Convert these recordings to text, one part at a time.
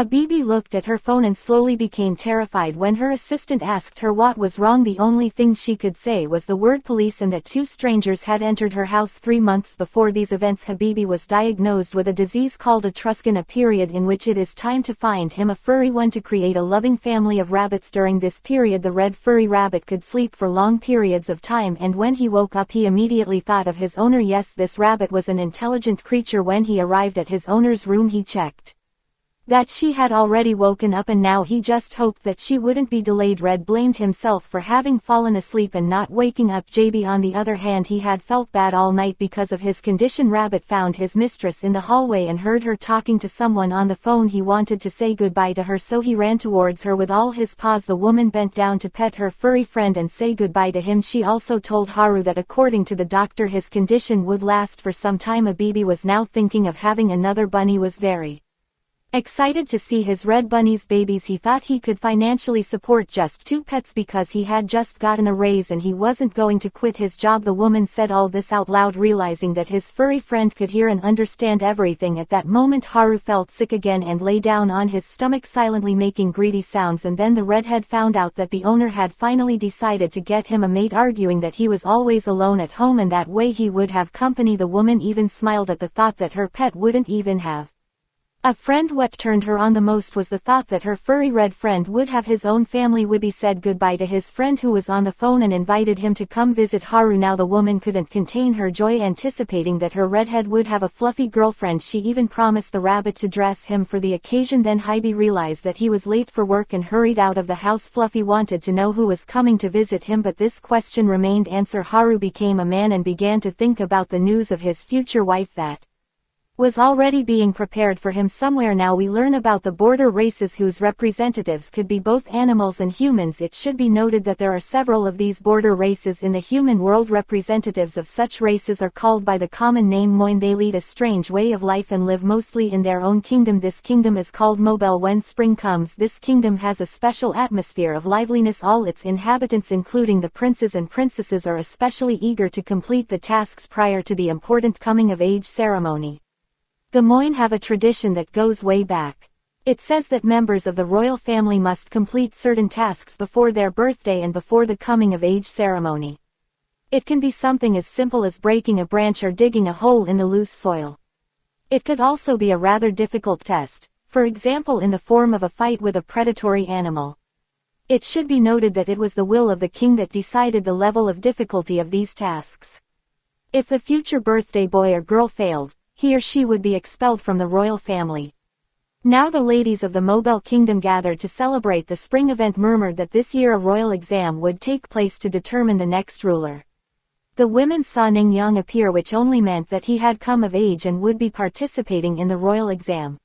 Bibi looked at her phone and slowly became terrified when her assistant asked her what was wrong. The only thing she could say was the word police and that two strangers had entered her house 3 months before these events. Habibi was diagnosed with a disease called Etruscan, a period in which it is time to find him a furry one to create a loving family of rabbits. During this period the red furry rabbit could sleep for long periods of time, and when he woke up he immediately thought of his owner. Yes, this rabbit was an intelligent creature. When he arrived at his owner's room he checked that she had already woken up, and now he just hoped that she wouldn't be delayed. Red blamed himself for having fallen asleep and not waking up JB. On the other hand, he had felt bad all night because of his condition. Rabbit found his mistress in the hallway and heard her talking to someone on the phone. He wanted to say goodbye to her, so he ran towards her with all his paws. The woman bent down to pet her furry friend and say goodbye to him. She also told Haru that according to the doctor his condition would last for some time. Habibi was now thinking of having another bunny. Was very excited to see his red bunny's babies. He thought he could financially support just 2 pets because he had just gotten a raise and he wasn't going to quit his job. The woman said all this out loud, realizing that his furry friend could hear and understand everything. At that moment Haru felt sick again and lay down on his stomach silently making greedy sounds, and then the redhead found out that the owner had finally decided to get him a mate, arguing that he was always alone at home and that way he would have company. The woman even smiled at the thought that her pet wouldn't even have a friend. What turned her on the most was the thought that her furry red friend would have his own family. Wibby said goodbye to his friend who was on the phone and invited him to come visit Haru. Now the woman couldn't contain her joy, anticipating that her redhead would have a fluffy girlfriend. She even promised the rabbit to dress him for the occasion. Then Habibi realized that he was late for work and hurried out of the house. Fluffy wanted to know who was coming to visit him, but this question remained unanswered. Haru became a man and began to think about the news of his future wife that was already being prepared for him somewhere. Now we learn about the border races whose representatives could be both animals and humans. It should be noted that there are several of these border races in the human world. Representatives of such races are called by the common name Moin. They lead a strange way of life and live mostly in their own kingdom. This kingdom is called Mobile. When spring comes, this kingdom has a special atmosphere of liveliness. All its inhabitants, including the princes and princesses, are especially eager to complete the tasks prior to the important coming of age ceremony. The Moin have a tradition that goes way back. It says that members of the royal family must complete certain tasks before their birthday and before the coming of age ceremony. It can be something as simple as breaking a branch or digging a hole in the loose soil. It could also be a rather difficult test, for example in the form of a fight with a predatory animal. It should be noted that it was the will of the king that decided the level of difficulty of these tasks. If the future birthday boy or girl failed, he or she would be expelled from the royal family. Now the ladies of the Mobile Kingdom gathered to celebrate the spring event murmured that this year a royal exam would take place to determine the next ruler. The women saw Ning Yang appear, which only meant that he had come of age and would be participating in the royal exam.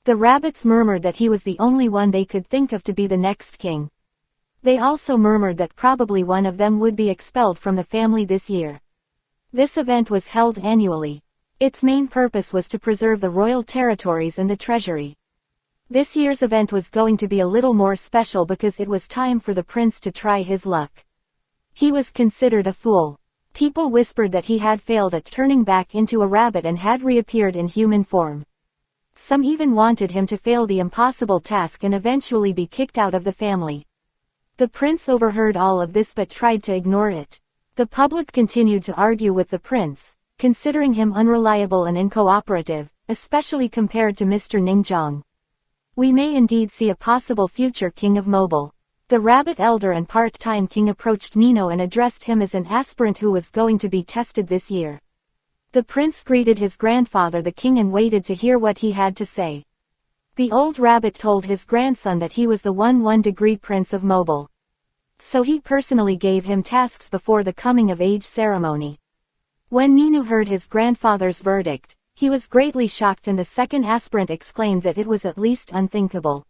The rabbits murmured that he was the only one they could think of to be the next king. They also murmured that probably one of them would be expelled from the family this year. This event was held annually. Its main purpose was to preserve the royal territories and the treasury. This year's event was going to be a little more special because it was time for the prince to try his luck. He was considered a fool. People whispered that he had failed at turning back into a rabbit and had reappeared in human form. Some even wanted him to fail the impossible task and eventually be kicked out of the family. The prince overheard all of this but tried to ignore it. The public continued to argue with the prince, considering him unreliable and uncooperative, especially compared to Mr. Ningjiang. We may indeed see a possible future king of Mobile. The rabbit elder and part-time king approached Nino and addressed him as an aspirant who was going to be tested this year. The prince greeted his grandfather the king and waited to hear what he had to say. The old rabbit told his grandson that he was the 1-degree prince of Mobile. So he personally gave him tasks before the coming of age ceremony. When Nino heard his grandfather's verdict, he was greatly shocked, and the second aspirant exclaimed that it was at least unthinkable.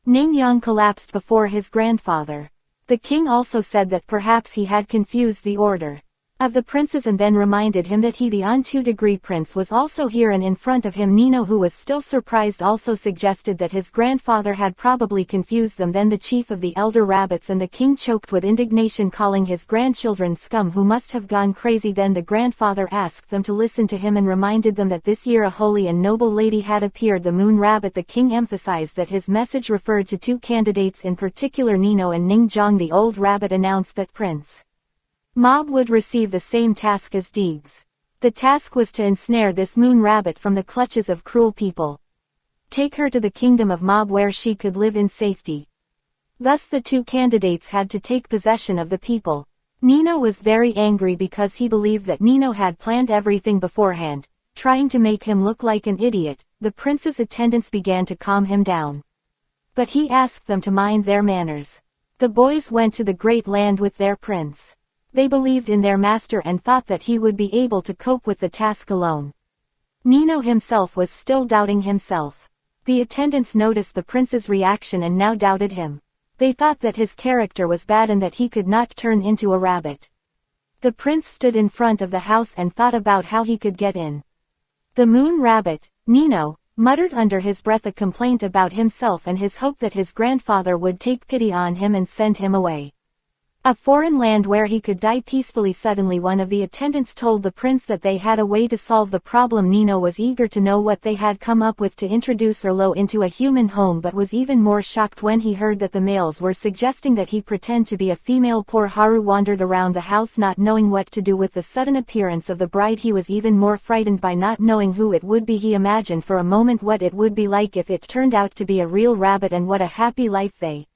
Ning Yang collapsed before his grandfather. The king also said that perhaps he had confused the order. of the princes and then reminded him that he the on 2-degree prince was also here, and in front of him Nino, who was still surprised, also suggested that his grandfather had probably confused them. Then the chief of the elder rabbits and the king choked with indignation, calling his grandchildren scum who must have gone crazy. Then the grandfather asked them to listen to him and reminded them that this year a holy and noble lady had appeared, the moon rabbit. The king emphasized that his message referred to 2 candidates in particular, Nino and Ning Zhang. The old rabbit announced that Prince Mob would receive the same task as Deegs. The task was to ensnare this moon rabbit from the clutches of cruel people. Take her to the kingdom of Mob where she could live in safety. Thus the 2 candidates had to take possession of the people. Nino was very angry because he believed that Nino had planned everything beforehand, trying to make him look like an idiot. The prince's attendants began to calm him down, but he asked them to mind their manners. The boys went to the great land with their prince. They believed in their master and thought that he would be able to cope with the task alone. Nino himself was still doubting himself. The attendants noticed the prince's reaction and now doubted him. They thought that his character was bad and that he could not turn into a rabbit. The prince stood in front of the house and thought about how he could get in. The moon rabbit, Nino, muttered under his breath a complaint about himself and his hope that his grandfather would take pity on him and send him away. A foreign land where he could die peacefully. Suddenly one of the attendants told the prince that they had a way to solve the problem. Nino was eager to know what they had come up with to introduce Erlo into a human home, but was even more shocked when he heard that the males were suggesting that he pretend to be a female. Poor Haru wandered around the house not knowing what to do with the sudden appearance of the bride. He was even more frightened by not knowing who it would be. He imagined for a moment what it would be like if it turned out to be a real rabbit and what a happy life they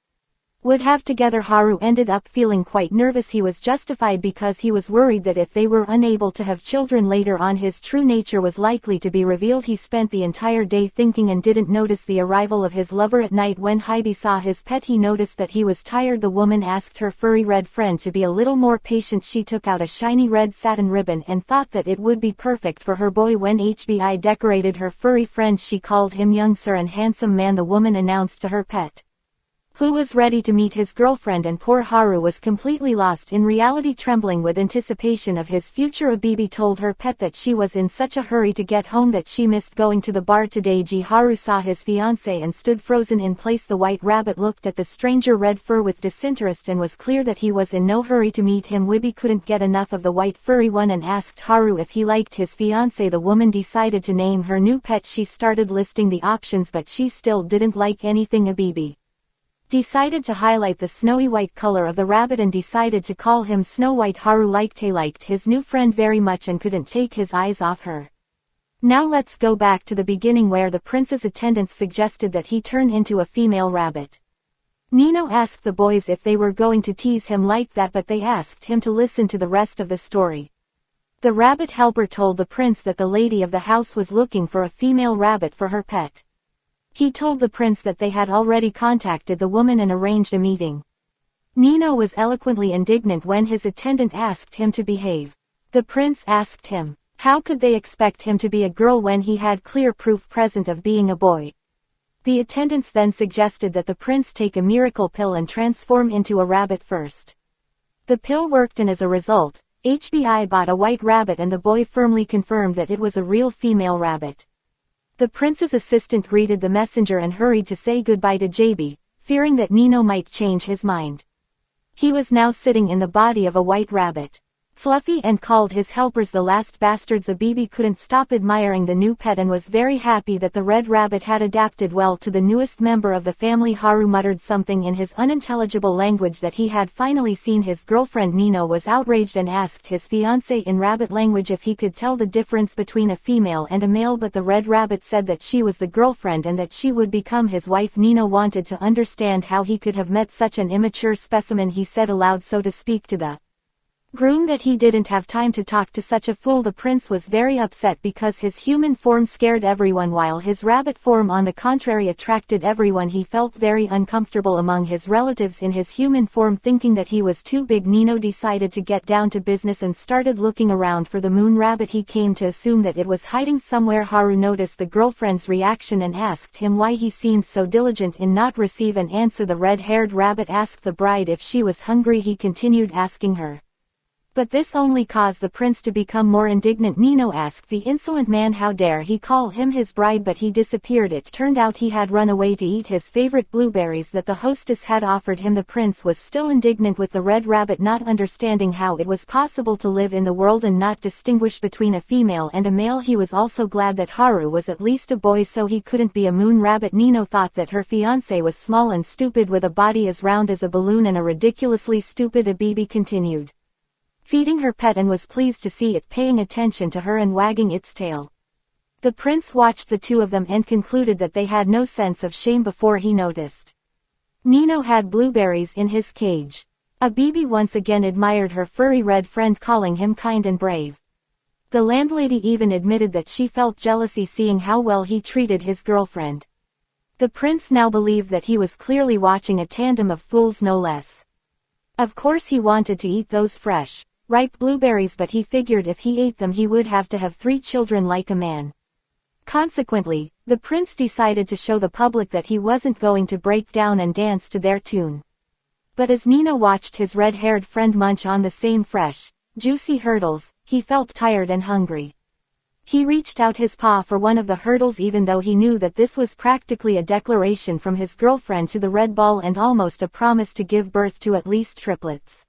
would have together. Haru ended up feeling quite nervous. He was justified because he was worried that if they were unable to have children later on, his true nature was likely to be revealed. He spent the entire day thinking and didn't notice the arrival of his lover. At night when Hybe saw his pet, he noticed that he was tired. The woman asked her furry red friend to be a little more patient. She took out a shiny red satin ribbon and thought that it would be perfect for her boy. When HBI decorated her furry friend, she called him young sir and handsome man. The woman announced to her pet, who was ready to meet his girlfriend, and poor Haru was completely lost in reality, trembling with anticipation of his future. Abibi told her pet that she was in such a hurry to get home that she missed going to the bar today. Haru saw his fiancé and stood frozen in place. The white rabbit looked at the stranger red fur with disinterest and was clear that he was in no hurry to meet him. Wibi couldn't get enough of the white furry one and asked Haru if he liked his fiancé. The woman decided to name her new pet. She started listing the options, but she still didn't like anything. Abibi decided to highlight the snowy white color of the rabbit and decided to call him Snow White. Haru liked his new friend very much and couldn't take his eyes off her. Now let's go back to the beginning where the prince's attendants suggested that he turn into a female rabbit. Nino asked the boys if they were going to tease him like that, but they asked him to listen to the rest of the story. The rabbit helper told the prince that the lady of the house was looking for a female rabbit for her pet. He told the prince that they had already contacted the woman and arranged a meeting. Nino was eloquently indignant when his attendant asked him to behave. The prince asked him, how could they expect him to be a girl when he had clear proof present of being a boy? The attendants then suggested that the prince take a miracle pill and transform into a rabbit first. The pill worked, and as a result, HBI bought a white rabbit, and the boy firmly confirmed that it was a real female rabbit. The prince's assistant greeted the messenger and hurried to say goodbye to JB, fearing that Nino might change his mind. He was now sitting in the body of a white rabbit, Fluffy, and called his helpers the last bastards. Abibi couldn't stop admiring the new pet and was very happy that the red rabbit had adapted well to the newest member of the family. Haru muttered something in his unintelligible language that he had finally seen his girlfriend. Nino was outraged and asked his fiancé in rabbit language if he could tell the difference between a female and a male, but the red rabbit said that she was the girlfriend and that she would become his wife. Nino wanted to understand how he could have met such an immature specimen. He said aloud, so to speak, to the groom that he didn't have time to talk to such a fool. The prince was very upset because his human form scared everyone while his rabbit form on the contrary attracted everyone. He felt very uncomfortable among his relatives in his human form, thinking that he was too big. Nino decided to get down to business and started looking around for the moon rabbit. He came to assume that it was hiding somewhere. Haru noticed the girlfriend's reaction and asked him why he seemed so diligent in not receive an answer. The red-haired rabbit asked the bride if she was hungry. He continued asking her, But this only caused the prince to become more indignant. Nino asked the insolent man how dare he call him his bride, but he disappeared. It turned out he had run away to eat his favorite blueberries that the hostess had offered him. The prince was still indignant with the red rabbit, not understanding how it was possible to live in the world and not distinguish between a female and a male. He was also glad that Haru was at least a boy, so he couldn't be a moon rabbit. Nino thought that her fiancé was small and stupid with a body as round as a balloon and a ridiculously stupid Abibi continued feeding her pet and was pleased to see it paying attention to her and wagging its tail. The prince watched the two of them and concluded that they had no sense of shame before he noticed Nino had blueberries in his cage. Abibi once again admired her furry red friend, calling him kind and brave. The landlady even admitted that she felt jealousy seeing how well he treated his girlfriend. The prince now believed that he was clearly watching a tandem of fools, no less. Of course he wanted to eat those fresh, ripe blueberries, but he figured if he ate them he would have to have 3 children like a man. Consequently, the prince decided to show the public that he wasn't going to break down and dance to their tune. But as Nino watched his red-haired friend munch on the same fresh, juicy hurdles, he felt tired and hungry. He reached out his paw for one of the hurdles, even though he knew that this was practically a declaration from his girlfriend to the red ball and almost a promise to give birth to at least triplets.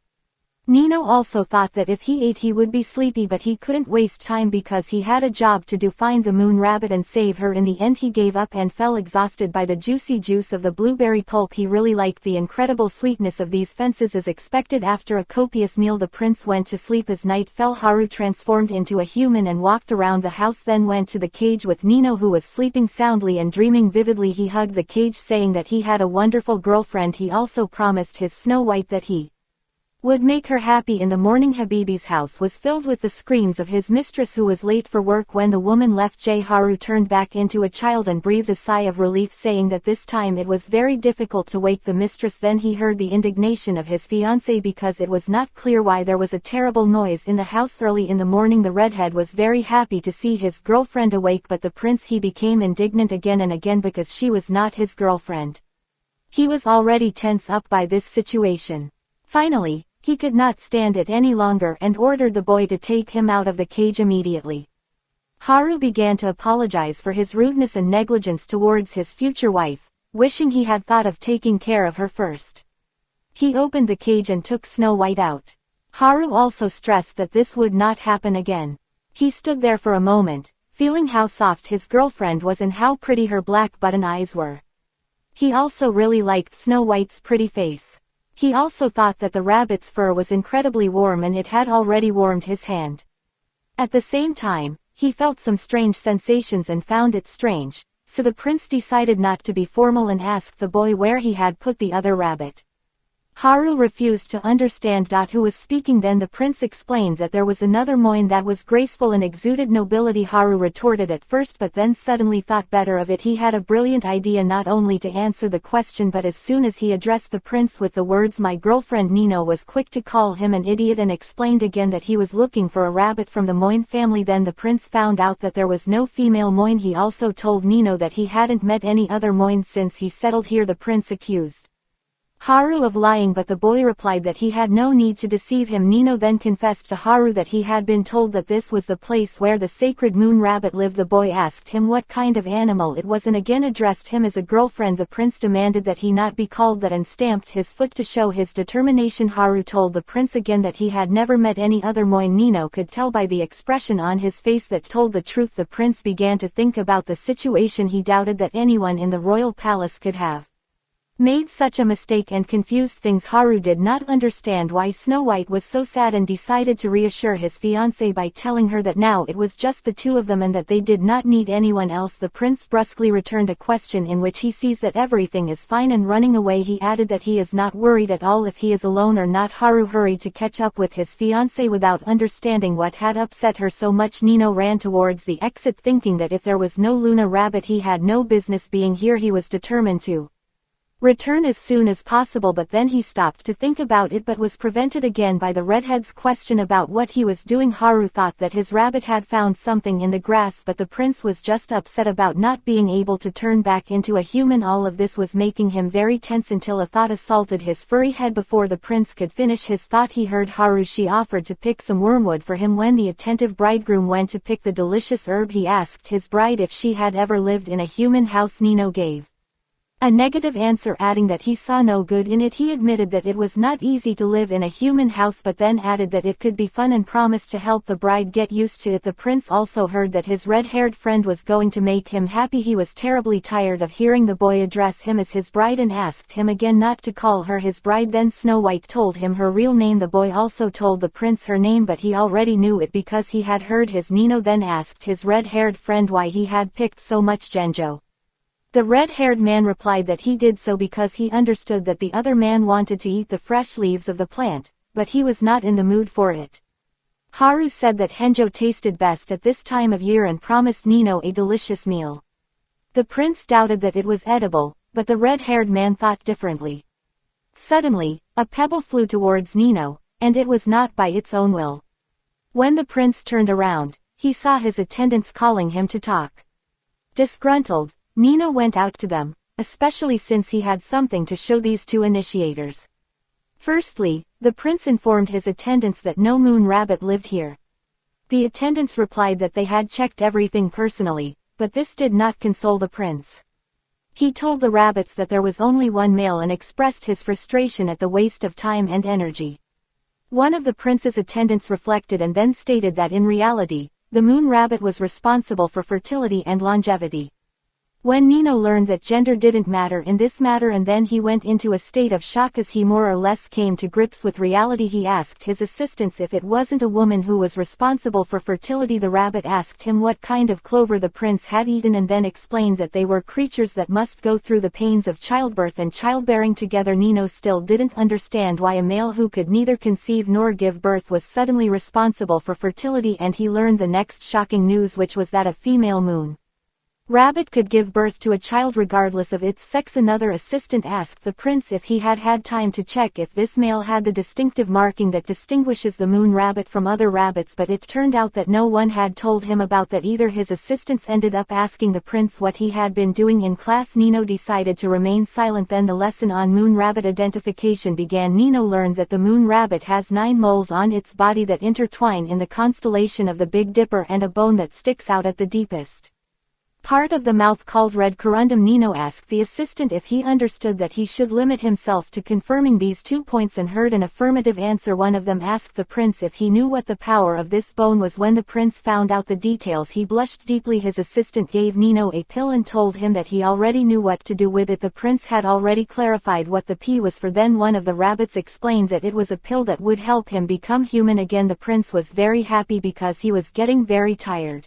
Nino also thought that if he ate he would be sleepy, but he couldn't waste time because he had a job to do: find the moon rabbit and save her. In the end he gave up and fell exhausted by the juicy juice of the blueberry pulp. He really liked the incredible sweetness of these fences. As expected, after a copious meal the prince went to sleep. As night fell, Haru transformed into a human and walked around the house, then went to the cage with Nino, who was sleeping soundly and dreaming vividly. He hugged the cage, saying that he had a wonderful girlfriend. He also promised his Snow White that he would make her happy. In the morning, Habibi's house was filled with the screams of his mistress, who was late for work. When the woman left, Haru turned back into a child and breathed a sigh of relief, saying that this time it was very difficult to wake the mistress. Then he heard the indignation of his fiancée because it was not clear why there was a terrible noise in the house. Early in the morning the redhead was very happy to see his girlfriend awake, but the prince, he became indignant again and again because she was not his girlfriend. He was already tense up by this situation. Finally, he could not stand it any longer and ordered the boy to take him out of the cage immediately. Haru began to apologize for his rudeness and negligence towards his future wife, wishing he had thought of taking care of her first. He opened the cage and took Snow White out. Haru also stressed that this would not happen again. He stood there for a moment, feeling how soft his girlfriend was and how pretty her black button eyes were. He also really liked Snow White's pretty face. He also thought that the rabbit's fur was incredibly warm and it had already warmed his hand. At the same time, he felt some strange sensations and found it strange, so the prince decided not to be formal and asked the boy where he had put the other rabbit. Haru refused to understand who was speaking. Then the prince explained that there was another moin that was graceful and exuded nobility. Haru retorted at first, but then suddenly thought better of it. He had a brilliant idea, not only to answer the question, but as soon as he addressed the prince with the words "my girlfriend," Nino was quick to call him an idiot and explained again that he was looking for a rabbit from the moin family. Then the prince found out that there was no female moin. He also told Nino that he hadn't met any other moin since he settled here. The prince accused Haru of lying, but the boy replied that he had no need to deceive him. Nino then confessed to Haru that he had been told that this was the place where the sacred moon rabbit lived. The boy asked him what kind of animal it was and again addressed him as a girlfriend. The prince demanded that he not be called that and stamped his foot to show his determination. Haru told the prince again that he had never met any other moin. Nino could tell by the expression on his face that told the truth. The prince began to think about the situation. He doubted that anyone in the royal palace could have made such a mistake and confused things. Haru did not understand why Snow White was so sad and decided to reassure his fiancée by telling her that now it was just the two of them and that they did not need anyone else. The prince brusquely returned a question in which he sees that everything is fine and running away. He added that he is not worried at all if he is alone or not. Haru hurried to catch up with his fiancée without understanding what had upset her so much. Nino ran towards the exit thinking that if there was no Luna rabbit he had no business being here. He was determined to return as soon as possible, but then he stopped to think about it but was prevented again by the redhead's question about what he was doing. Haru thought that his rabbit had found something in the grass, but the prince was just upset about not being able to turn back into a human. All of this was making him very tense until a thought assaulted his furry head. Before the prince could finish his thought, he heard Haru. She offered to pick some wormwood for him. When the attentive bridegroom went to pick the delicious herb, he asked his bride if she had ever lived in a human house. Nino gave a negative answer, adding that he saw no good in it. He admitted that it was not easy to live in a human house, but then added that it could be fun and promised to help the bride get used to it. The prince also heard that his red-haired friend was going to make him happy. He was terribly tired of hearing the boy address him as his bride and asked him again not to call her his bride. Then Snow White told him her real name. The boy also told the prince her name, but he already knew it because he had heard his. Nino then asked his red-haired friend why he had picked so much Genjo. The red-haired man replied that he did so because he understood that the other man wanted to eat the fresh leaves of the plant, but he was not in the mood for it. Haru said that Henjo tasted best at this time of year and promised Nino a delicious meal. The prince doubted that it was edible, but the red-haired man thought differently. Suddenly, a pebble flew towards Nino, and it was not by its own will. When the prince turned around, he saw his attendants calling him to talk. Disgruntled, Nino went out to them, especially since he had something to show these two initiators. Firstly, the prince informed his attendants that no moon rabbit lived here. The attendants replied that they had checked everything personally, but this did not console the prince. He told the rabbits that there was only one male and expressed his frustration at the waste of time and energy. One of the prince's attendants reflected and then stated that in reality, the moon rabbit was responsible for fertility and longevity. When Nino learned that gender didn't matter in this matter, and then he went into a state of shock as he more or less came to grips with reality. He asked his assistants if it wasn't a woman who was responsible for fertility. The rabbit asked him what kind of clover the prince had eaten and then explained that they were creatures that must go through the pains of childbirth and childbearing together. Nino still didn't understand why a male who could neither conceive nor give birth was suddenly responsible for fertility, and he learned the next shocking news, which was that a female moon rabbit could give birth to a child regardless of its sex. Another assistant asked the prince if he had had time to check if this male had the distinctive marking that distinguishes the moon rabbit from other rabbits, but it turned out that no one had told him about that either. His assistants ended up asking the prince what he had been doing in class. Nino decided to remain silent. Then the lesson on moon rabbit identification began. Nino learned that the moon rabbit has 9 moles on its body that intertwine in the constellation of the Big Dipper and a bone that sticks out at the deepest part of the mouth called red corundum. Nino asked the assistant if he understood that he should limit himself to confirming these 2 points and heard an affirmative answer. One of them asked the prince if he knew what the power of this bone was. When the prince found out the details, he blushed deeply. His assistant gave Nino a pill and told him that he already knew what to do with it. The prince had already clarified what the P was for. Then one of the rabbits explained that it was a pill that would help him become human again. The prince was very happy because he was getting very tired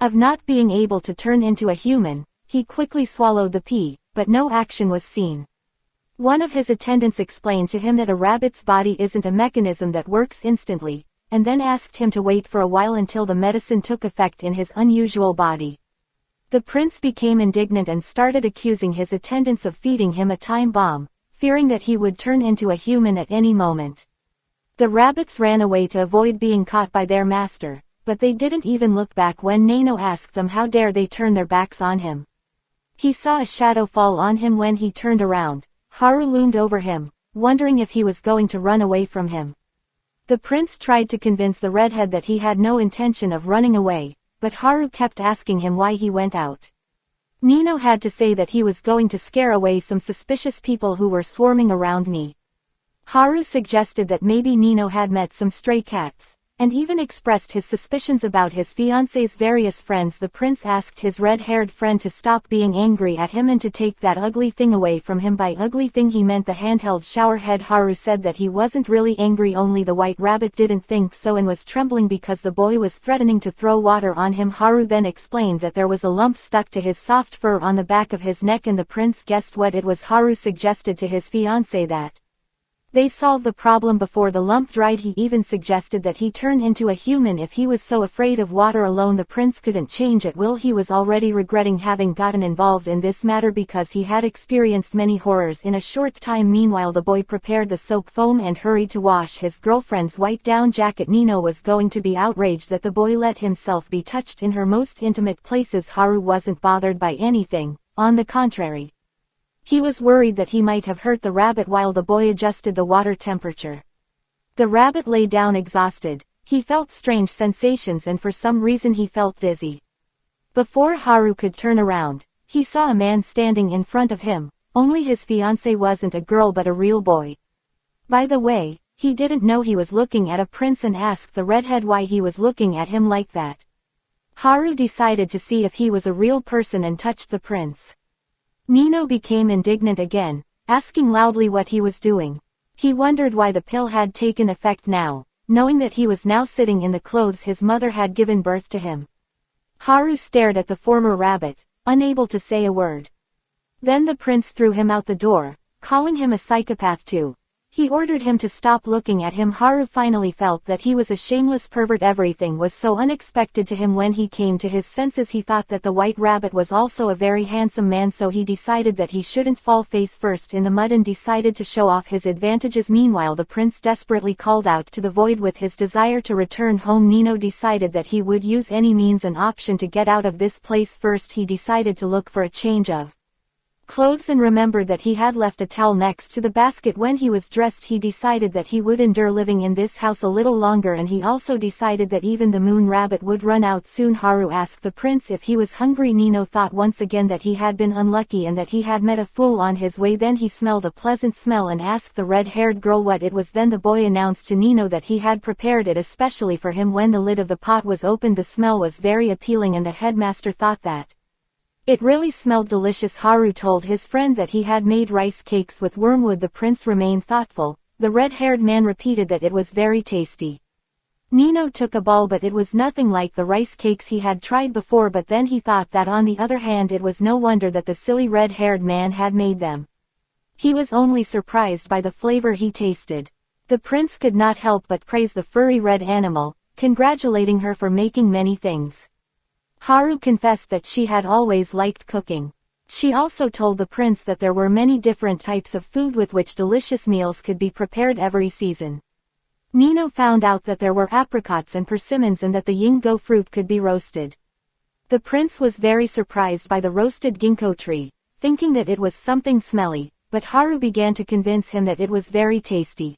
of not being able to turn into a human. He quickly swallowed the pea, but no action was seen. One of his attendants explained to him that a rabbit's body isn't a mechanism that works instantly, and then asked him to wait for a while until the medicine took effect in his unusual body. The prince became indignant and started accusing his attendants of feeding him a time bomb, fearing that he would turn into a human at any moment. The rabbits ran away to avoid being caught by their master, but they didn't even look back when Nano asked them how dare they turn their backs on him. He saw a shadow fall on him. When he turned around, Haru loomed over him, wondering if he was going to run away from him. The prince tried to convince the redhead that he had no intention of running away, but Haru kept asking him why he went out. Nino had to say that he was going to scare away some suspicious people who were swarming around me. Haru suggested that maybe Nino had met some stray cats, and even expressed his suspicions about his fiancé's various friends. The prince asked his red-haired friend to stop being angry at him and to take that ugly thing away from him. By ugly thing he meant the handheld shower head. Haru said that he wasn't really angry, only the white rabbit didn't think so and was trembling because the boy was threatening to throw water on him. Haru then explained that there was a lump stuck to his soft fur on the back of his neck and the prince guessed what it was. Haru suggested to his fiancé that They solved the problem before the lump dried. He even suggested that he turn into a human if he was so afraid of water alone. The prince couldn't change at will. He was already regretting having gotten involved in this matter because he had experienced many horrors in a short time. Meanwhile, the boy prepared the soap foam and hurried to wash his girlfriend's white down jacket. Nino was going to be outraged that the boy let himself be touched in her most intimate places. Haru wasn't bothered by anything, on the contrary. He was worried that he might have hurt the rabbit while the boy adjusted the water temperature. The rabbit lay down exhausted. He felt strange sensations and for some reason he felt dizzy. Before Haru could turn around, he saw a man standing in front of him, only his fiancé wasn't a girl but a real boy. By the way, he didn't know he was looking at a prince and asked the redhead why he was looking at him like that. Haru decided to see if he was a real person and touched the prince. Nino became indignant again, asking loudly what he was doing. He wondered why the pill had taken effect now, knowing that he was now sitting in the clothes his mother had given birth to him. Haru stared at the former rabbit, unable to say a word. Then the prince threw him out the door, calling him a psychopath too. He ordered him to stop looking at him. Haru finally felt that he was a shameless pervert. Everything was so unexpected to him. When he came to his senses, he thought that the white rabbit was also a very handsome man, so he decided that he shouldn't fall face first in the mud and decided to show off his advantages. Meanwhile, the prince desperately called out to the void with his desire to return home. Nino decided that he would use any means and option to get out of this place. First, he decided to look for a change of clothes and remembered that he had left a towel next to the basket. When he was dressed, he decided that he would endure living in this house a little longer, and he also decided that even the moon rabbit would run out soon. Haru asked the prince if he was hungry. Nino thought once again that he had been unlucky and that he had met a fool on his way. Then he smelled a pleasant smell and asked the red-haired girl what it was. Then the boy announced to Nino that he had prepared it especially for him. When the lid of the pot was opened, the smell was very appealing and the headmaster thought that it really smelled delicious. Haru told his friend that he had made rice cakes with wormwood. The prince remained thoughtful. The red-haired man repeated that it was very tasty. Nino took a ball, but it was nothing like the rice cakes he had tried before, but then he thought that on the other hand it was no wonder that the silly red-haired man had made them. He was only surprised by the flavor he tasted. The prince could not help but praise the furry red animal, congratulating her for making many things. Haru confessed that she had always liked cooking. She also told the prince that there were many different types of food with which delicious meals could be prepared every season. Nino found out that there were apricots and persimmons and that the ginkgo fruit could be roasted. The prince was very surprised by the roasted ginkgo tree, thinking that it was something smelly, but Haru began to convince him that it was very tasty.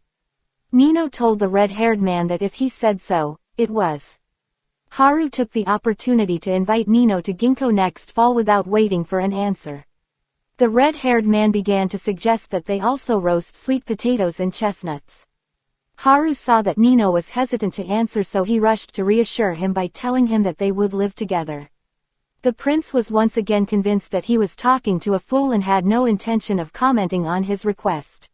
Nino told the red-haired man that if he said so, it was. Haru took the opportunity to invite Nino to ginkgo next fall without waiting for an answer. The red-haired man began to suggest that they also roast sweet potatoes and chestnuts. Haru saw that Nino was hesitant to answer, so he rushed to reassure him by telling him that they would live together. The prince was once again convinced that he was talking to a fool and had no intention of commenting on his request.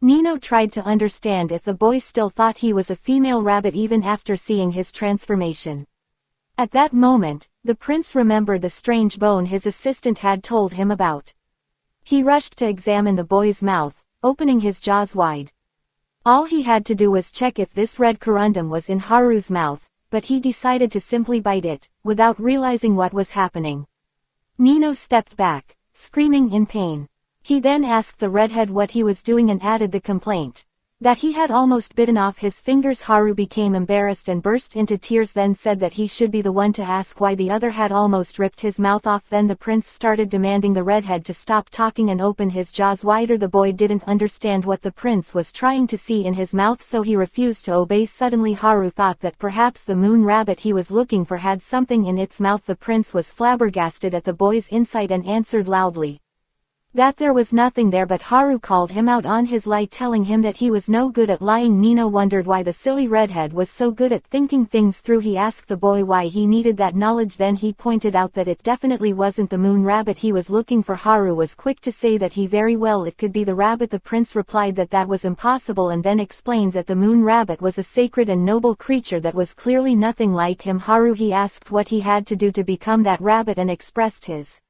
Nino tried to understand if the boy still thought he was a female rabbit even after seeing his transformation. At that moment, the prince remembered the strange bone his assistant had told him about. He rushed to examine the boy's mouth, opening his jaws wide. All he had to do was check if this red corundum was in Haru's mouth, but he decided to simply bite it, without realizing what was happening. Nino stepped back, screaming in pain. He then asked the redhead what he was doing and added the complaint that he had almost bitten off his fingers. Haru became embarrassed and burst into tears, then said that he should be the one to ask why the other had almost ripped his mouth off. Then the prince started demanding the redhead to stop talking and open his jaws wider. The boy didn't understand what the prince was trying to see in his mouth, so he refused to obey. Suddenly Haru thought that perhaps the moon rabbit he was looking for had something in its mouth. The prince was flabbergasted at the boy's insight and answered loudly that there was nothing there, but Haru called him out on his lie, telling him that he was no good at lying. Nino wondered why the silly redhead was so good at thinking things through. He asked the boy why he needed that knowledge. Then he pointed out that it definitely wasn't the moon rabbit he was looking for. Haru was quick to say that he very well it could be the rabbit. The prince replied that that was impossible and then explained that the moon rabbit was a sacred and noble creature that was clearly nothing like him. He asked what he had to do to become that rabbit and expressed his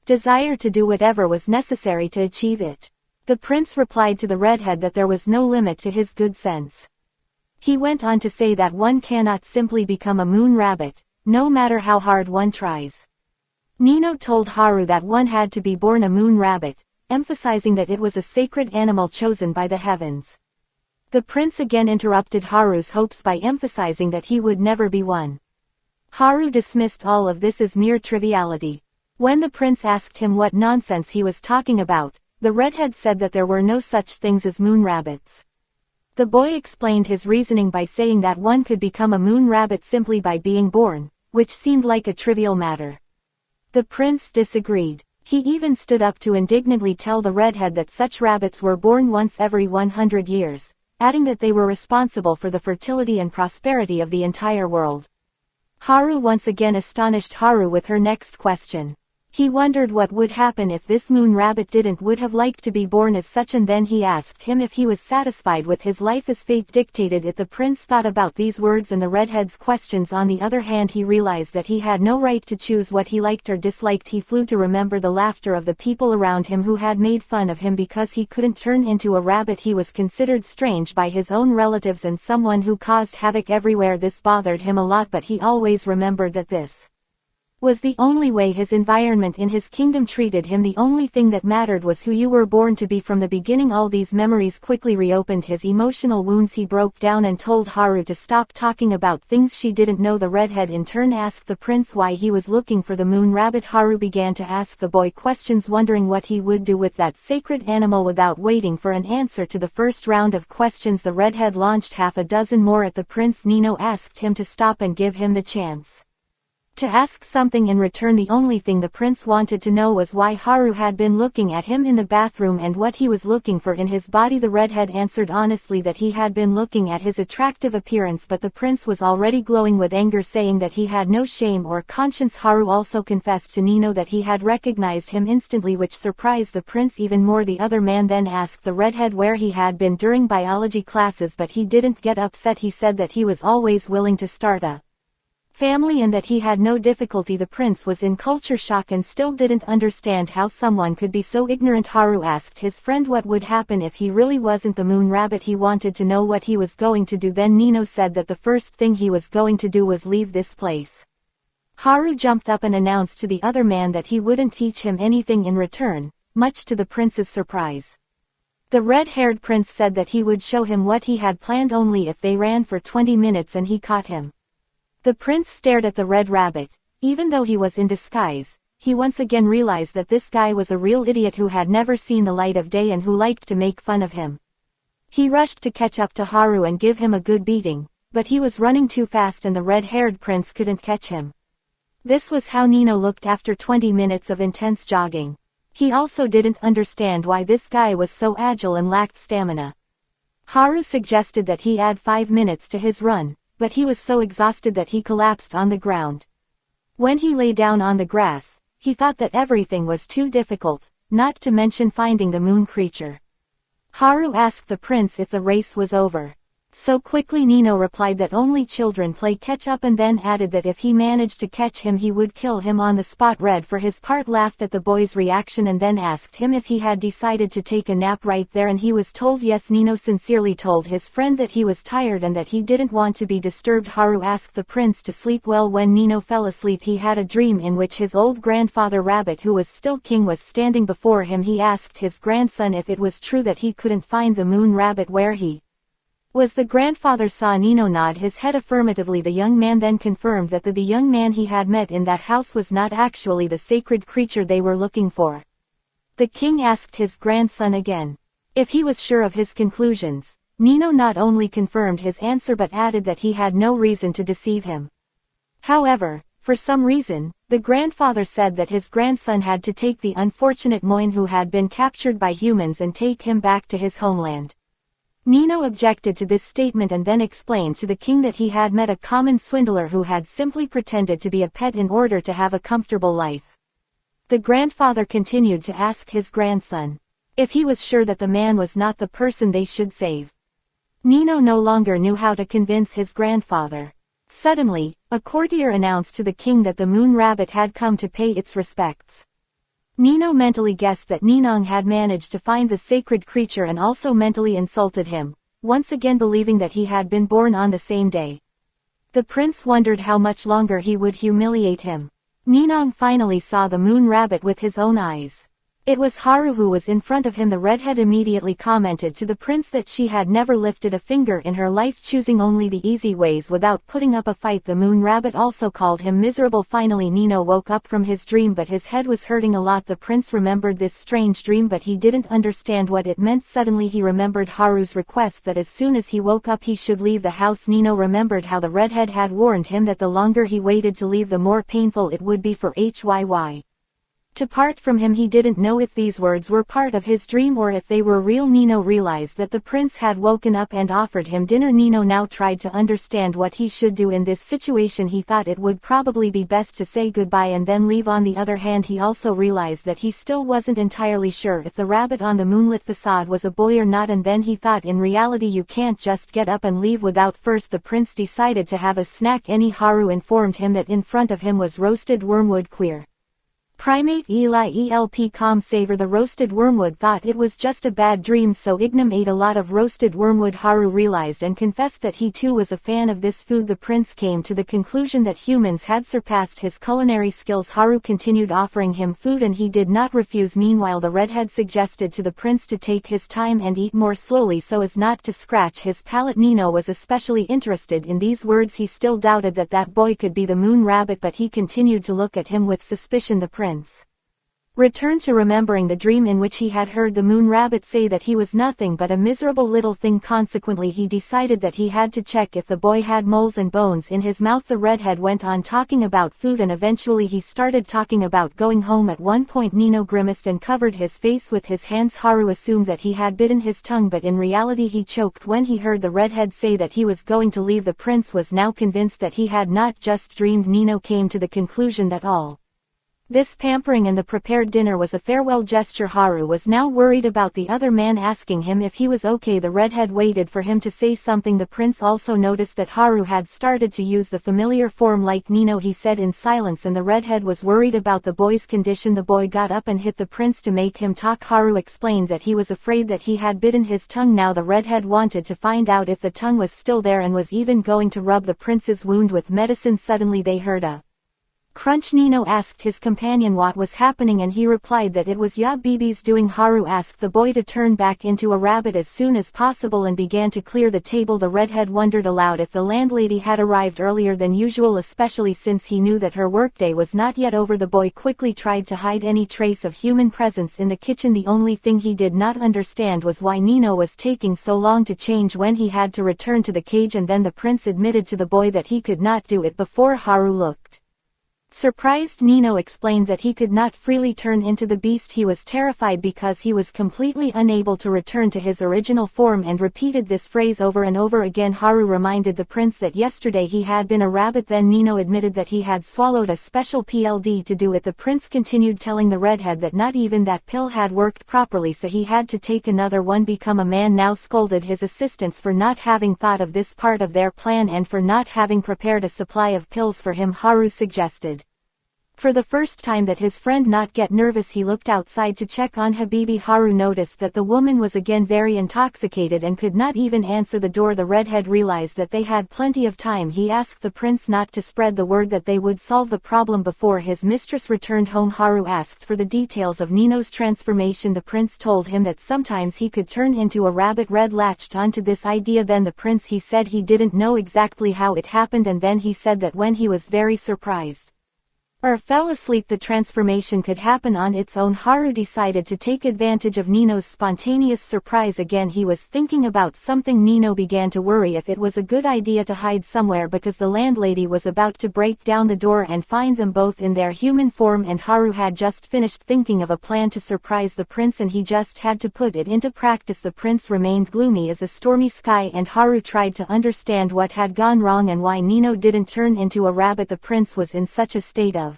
desire to do whatever was necessary to achieve it. The prince replied to the redhead that there was no limit to his good sense. He went on to say that one cannot simply become a moon rabbit, no matter how hard one tries. Nino told Haru that one had to be born a moon rabbit, emphasizing that it was a sacred animal chosen by the heavens. The prince again interrupted Haru's hopes by emphasizing that he would never be one. Haru dismissed all of this as mere triviality. When the prince asked him what nonsense he was talking about, the redhead said that there were no such things as moon rabbits. The boy explained his reasoning by saying that one could become a moon rabbit simply by being born, which seemed like a trivial matter. The prince disagreed. He even stood up to indignantly tell the redhead that such rabbits were born once every 100 years, adding that they were responsible for the fertility and prosperity of the entire world. Haru once again astonished Haru with her next question. He wondered what would happen if this moon rabbit would have liked to be born as such, and then he asked him if he was satisfied with his life as fate dictated it. The prince thought about these words and the redhead's questions. On the other hand, he realized that he had no right to choose what he liked or disliked. He flew to remember the laughter of the people around him who had made fun of him because he couldn't turn into a rabbit. He was considered strange by his own relatives and someone who caused havoc everywhere. This bothered him a lot, but he always remembered that this was the only way his environment in his kingdom treated him. The only thing that mattered was who you were born to be from the beginning. All these memories quickly reopened his emotional wounds. He broke down and told Haru to stop talking about things she didn't know. The redhead in turn asked the prince why he was looking for the moon rabbit. Haru began to ask the boy questions, wondering what he would do with that sacred animal. Without waiting for an answer to the first round of questions, the redhead launched half a dozen more at the prince. Nino asked him to stop and give him the chance to ask something in return. The only thing the prince wanted to know was why Haru had been looking at him in the bathroom and what he was looking for in his body. The redhead answered honestly that he had been looking at his attractive appearance, but the prince was already glowing with anger, saying that he had no shame or conscience. Haru also confessed to Nino that he had recognized him instantly, which surprised the prince even more. The other man then asked the redhead where he had been during biology classes, but he didn't get upset. He said that he was always willing to start a family and that he had no difficulty. The prince was in culture shock and still didn't understand how someone could be so ignorant. Haru asked his friend what would happen if he really wasn't the moon rabbit. He wanted to know what he was going to do. Then Nino said that the first thing he was going to do was leave this place. Haru jumped up and announced to the other man that he wouldn't teach him anything in return, much to the prince's surprise. The red-haired prince said that he would show him what he had planned only if they ran for 20 minutes and he caught him. The prince stared at the red rabbit. Even though he was in disguise, he once again realized that this guy was a real idiot who had never seen the light of day and who liked to make fun of him. He rushed to catch up to Haru and give him a good beating, but he was running too fast and the red-haired prince couldn't catch him. This was how Nino looked after 20 minutes of intense jogging. He also didn't understand why this guy was so agile and lacked stamina. Haru suggested that he add 5 minutes to his run, but he was so exhausted that he collapsed on the ground. When he lay down on the grass, he thought that everything was too difficult, not to mention finding the moon creature. Haru asked the prince if the race was over. So quickly Nino replied that only children play catch-up, and then added that if he managed to catch him he would kill him on the spot. Red for his part laughed at the boy's reaction and then asked him if he had decided to take a nap right there, and he was told yes. Nino sincerely told his friend that he was tired and that he didn't want to be disturbed. Haru asked the prince to sleep well. When Nino fell asleep, he had a dream in which his old grandfather rabbit, who was still king, was standing before him. He asked his grandson if it was true that he couldn't find the moon rabbit where he was. The grandfather saw Nino nod his head affirmatively. The young man then confirmed that the young man he had met in that house was not actually the sacred creature they were looking for. The king asked his grandson again if he was sure of his conclusions. Nino not only confirmed his answer but added that he had no reason to deceive him. However, for some reason, the grandfather said that his grandson had to take the unfortunate Moin who had been captured by humans and take him back to his homeland. Nino objected to this statement and then explained to the king that he had met a common swindler who had simply pretended to be a pet in order to have a comfortable life. The grandfather continued to ask his grandson if he was sure that the man was not the person they should save. Nino no longer knew how to convince his grandfather. Suddenly, a courtier announced to the king that the moon rabbit had come to pay its respects. Nino mentally guessed that Ninong had managed to find the sacred creature and also mentally insulted him, once again believing that he had been born on the same day. The prince wondered how much longer he would humiliate him. Ninong finally saw the moon rabbit with his own eyes. It was Haru who was in front of him. The redhead immediately commented to the prince that she had never lifted a finger in her life, choosing only the easy ways without putting up a fight. The moon rabbit also called him miserable. Finally Nino woke up from his dream, but his head was hurting a lot. The prince remembered this strange dream, but he didn't understand what it meant. Suddenly he remembered Haru's request that as soon as he woke up he should leave the house. Nino remembered how the redhead had warned him that the longer he waited to leave the more painful it would be for Hyy. To part from him. He didn't know if these words were part of his dream or if they were real. Nino realized that the prince had woken up and offered him dinner. Nino now tried to understand what he should do in this situation. He thought it would probably be best to say goodbye and then leave. On the other hand, he also realized that he still wasn't entirely sure if the rabbit on the moonlit facade was a boy or not, and then he thought in reality you can't just get up and leave without first. The prince decided to have a snack. Haru informed him that in front of him was roasted wormwood. Queer primate elp com savor. The roasted wormwood thought it was just a bad dream, so Ignam ate a lot of roasted wormwood. Haru realized and confessed that he too was a fan of this food. The prince came to the conclusion that humans had surpassed his culinary skills. Haru continued offering him food and he did not refuse. Meanwhile the redhead suggested to the prince to take his time and eat more slowly so as not to scratch his palate. Nino was especially interested in these words. He still doubted that that boy could be the moon rabbit, but he continued to look at him with suspicion. The prince returned to remembering the dream in which he had heard the moon rabbit say that he was nothing but a miserable little thing. Consequently he decided that he had to check if the boy had moles and bones in his mouth. The redhead went on talking about food and eventually he started talking about going home. At one point Nino grimaced and covered his face with his hands. Haru assumed that he had bitten his tongue, but in reality he choked when he heard the redhead say that he was going to leave. The prince was now convinced that he had not just dreamed. Nino came to the conclusion that all this pampering and the prepared dinner was a farewell gesture. Haru was now worried about the other man asking him if he was okay. The redhead waited for him to say something. The prince also noticed that Haru had started to use the familiar form like Nino. He said in silence, and the redhead was worried about the boy's condition. The boy got up and hit the prince to make him talk. Haru explained that he was afraid that he had bitten his tongue. Now the redhead wanted to find out if the tongue was still there and was even going to rub the prince's wound with medicine. Suddenly they heard a crunch. Nino asked his companion what was happening and he replied that it was Ya Bibi's doing. Haru asked the boy to turn back into a rabbit as soon as possible and began to clear the table. The redhead wondered aloud if the landlady had arrived earlier than usual, especially since he knew that her workday was not yet over. The boy quickly tried to hide any trace of human presence in the kitchen. The only thing he did not understand was why Nino was taking so long to change when he had to return to the cage, and then the prince admitted to the boy that he could not do it before Haru looked surprised. Nino explained that he could not freely turn into the beast. He was terrified because he was completely unable to return to his original form and repeated this phrase over and over again. Haru reminded the prince that yesterday he had been a rabbit. Then Nino admitted that he had swallowed a special PLD to do it. The prince continued telling the redhead that not even that pill had worked properly, so he had to take another one. Become a man now scolded his assistants for not having thought of this part of their plan and for not having prepared a supply of pills for him. Haru suggested for the first time that his friend not get nervous. He looked outside to check on Habibi. Haru noticed that the woman was again very intoxicated and could not even answer the door. The redhead realized that they had plenty of time. He asked the prince not to spread the word that they would solve the problem before his mistress returned home. Haru asked for the details of Nino's transformation. The prince told him that sometimes he could turn into a rabbit. Red latched onto this idea. Then the prince he said he didn't know exactly how it happened, and then he said that when he was very surprised or fell asleep the transformation could happen on its own. Haru decided to take advantage of Nino's spontaneous surprise. Again he was thinking about something. Nino began to worry if it was a good idea to hide somewhere because the landlady was about to break down the door and find them both in their human form, and Haru had just finished thinking of a plan to surprise the prince and he just had to put it into practice. The prince remained gloomy as a stormy sky and Haru tried to understand what had gone wrong and why Nino didn't turn into a rabbit. The prince was in such a state of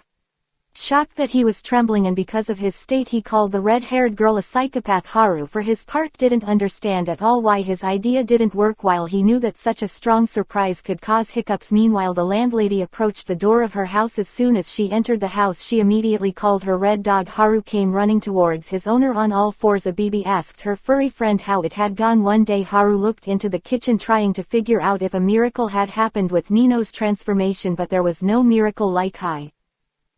Shocked that he was trembling and because of his state he called the red-haired girl a psychopath. Haru for his part didn't understand at all why his idea didn't work while he knew that such a strong surprise could cause hiccups. Meanwhile the landlady approached the door of her house. As soon as she entered the house she immediately called her red dog. Haru came running towards his owner on all fours. Abibi asked her furry friend how it had gone. One day Haru looked into the kitchen trying to figure out if a miracle had happened with Nino's transformation, but there was no miracle like high.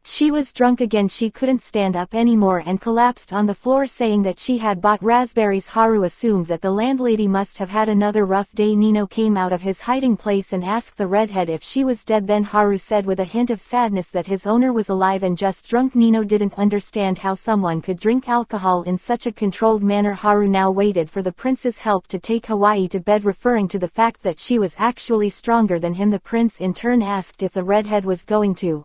She was drunk again. She couldn't stand up anymore and collapsed on the floor saying that she had bought raspberries. Haru assumed that the landlady must have had another rough day. Nino came out of his hiding place and asked the redhead if she was dead. Then Haru said with a hint of sadness that his owner was alive and just drunk. Nino didn't understand how someone could drink alcohol in such a controlled manner. Haru now waited for the prince's help to take Hawaii to bed, referring to the fact that she was actually stronger than him. The prince in turn asked if the redhead was going to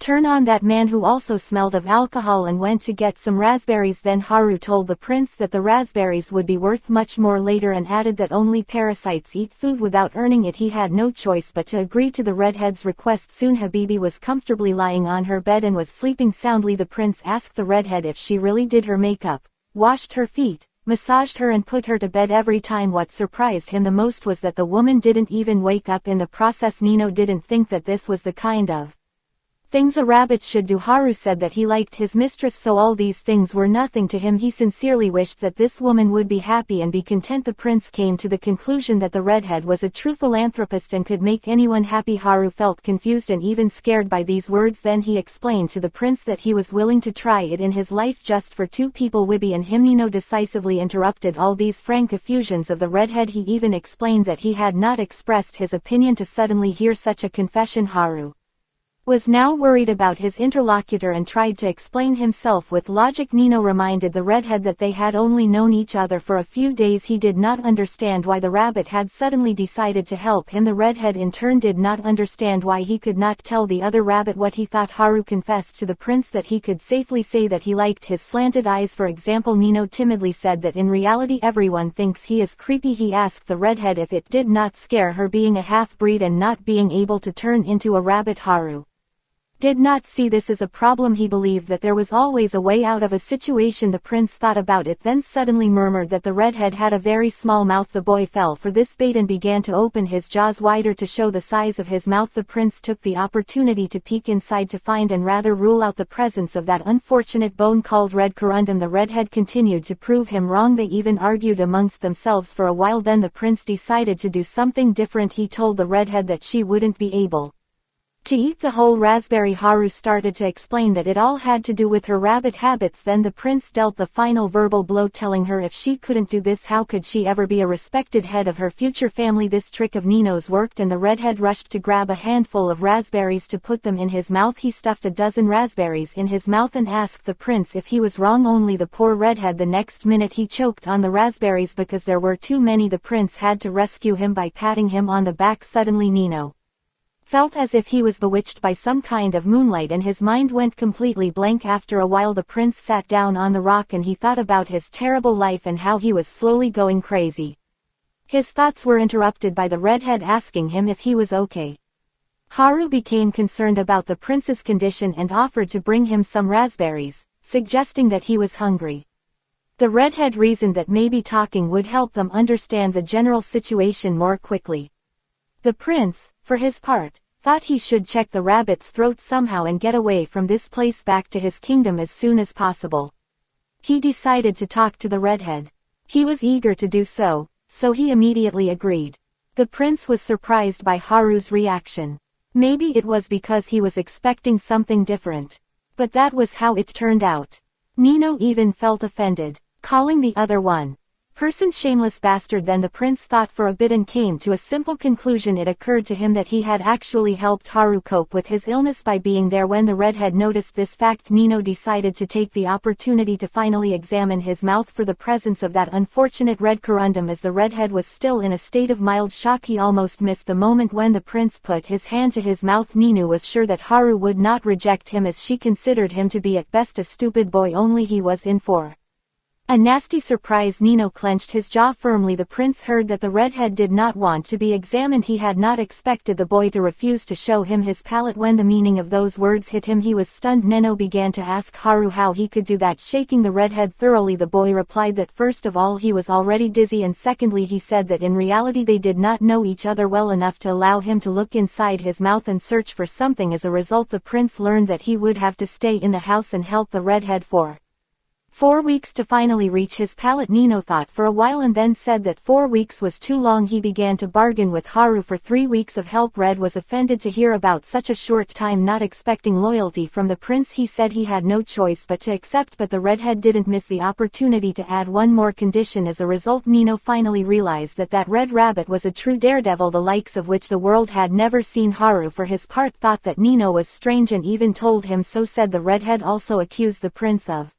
turn on that man who also smelled of alcohol and went to get some raspberries. Then Haru told the prince that the raspberries would be worth much more later and added that only parasites eat food without earning it. He had no choice but to agree to the redhead's request. Soon Habibi was comfortably lying on her bed and was sleeping soundly. The prince asked the redhead if she really did her makeup, washed her feet, massaged her and put her to bed every time. What surprised him the most was that the woman didn't even wake up in the process. Nino didn't think that this was the kind of things a rabbit should do. Haru said that he liked his mistress, so all these things were nothing to him. He sincerely wished that this woman would be happy and be content. The prince came to the conclusion that the redhead was a true philanthropist and could make anyone happy. Haru felt confused and even scared by these words. Then he explained to the prince that he was willing to try it in his life just for two people, Wibby and him. Nino decisively interrupted all these frank effusions of the redhead. He even explained that he had not expressed his opinion to suddenly hear such a confession. Haru was now worried about his interlocutor and tried to explain himself with logic. Nino reminded the redhead that they had only known each other for a few days. He did not understand why the rabbit had suddenly decided to help him. The redhead in turn did not understand why he could not tell the other rabbit what he thought. Haru confessed to the prince that he could safely say that he liked his slanted eyes, for example. Nino timidly said that in reality everyone thinks he is creepy. He asked the redhead if it did not scare her being a half-breed and not being able to turn into a rabbit. Haru did not see this as a problem. He believed that there was always a way out of a situation. The prince thought about it, then suddenly murmured that the redhead had a very small mouth. The boy fell for this bait and began to open his jaws wider to show the size of his mouth. The prince took the opportunity to peek inside to find and rather rule out the presence of that unfortunate bone called red corundum. The redhead continued to prove him wrong. They even argued amongst themselves for a while. Then the prince decided to do something different. He told the redhead that she wouldn't be able to eat the whole raspberry. Haru started to explain that it all had to do with her rabbit habits. Then the prince dealt the final verbal blow, telling her if she couldn't do this, how could she ever be a respected head of her future family? This trick of Nino's worked and the redhead rushed to grab a handful of raspberries to put them in his mouth. He stuffed a dozen raspberries in his mouth and asked the prince if he was wrong. Only the poor redhead. The next minute he choked on the raspberries because there were too many. The prince had to rescue him by patting him on the back. Suddenly Nino felt as if he was bewitched by some kind of moonlight and his mind went completely blank. After a while the prince sat down on the rock and he thought about his terrible life and how he was slowly going crazy. His thoughts were interrupted by the redhead asking him if he was okay. Haru became concerned about the prince's condition and offered to bring him some raspberries, suggesting that he was hungry. The redhead reasoned that maybe talking would help them understand the general situation more quickly. The prince, for his part, thought he should check the rabbit's throat somehow and get away from this place back to his kingdom as soon as possible. He decided to talk to the redhead. He was eager to do so, so he immediately agreed. The prince was surprised by Haru's reaction. Maybe it was because he was expecting something different. But that was how it turned out. Nino even felt offended, calling the other one person shameless bastard. Then the prince thought for a bit and came to a simple conclusion. It occurred to him that he had actually helped Haru cope with his illness by being there. When the redhead noticed this fact, Nino decided to take the opportunity to finally examine his mouth for the presence of that unfortunate red corundum. As the redhead was still in a state of mild shock, he almost missed the moment when the prince put his hand to his mouth. Nino was sure that Haru would not reject him, as she considered him to be at best a stupid boy. Only he was in for A nasty surprise. Nino clenched his jaw firmly. The prince heard that the redhead did not want to be examined. He had not expected the boy to refuse to show him his palette. When the meaning of those words hit him, he was stunned. Nino began to ask Haru how he could do that, shaking the redhead thoroughly. The boy replied that first of all he was already dizzy, and secondly he said that in reality they did not know each other well enough to allow him to look inside his mouth and search for something. As a result, the prince learned that he would have to stay in the house and help the redhead for 4 weeks to finally reach his palate. Nino thought for a while and then said that 4 weeks was too long. He began to bargain with Haru for 3 weeks of help. Red was offended to hear about such a short time, not expecting loyalty from the prince. He said he had no choice but to accept, but the redhead didn't miss the opportunity to add one more condition. As a result, Nino finally realized that that red rabbit was a true daredevil, the likes of which the world had never seen. Haru for his part thought that Nino was strange and even told him so. Said the redhead also accused the prince of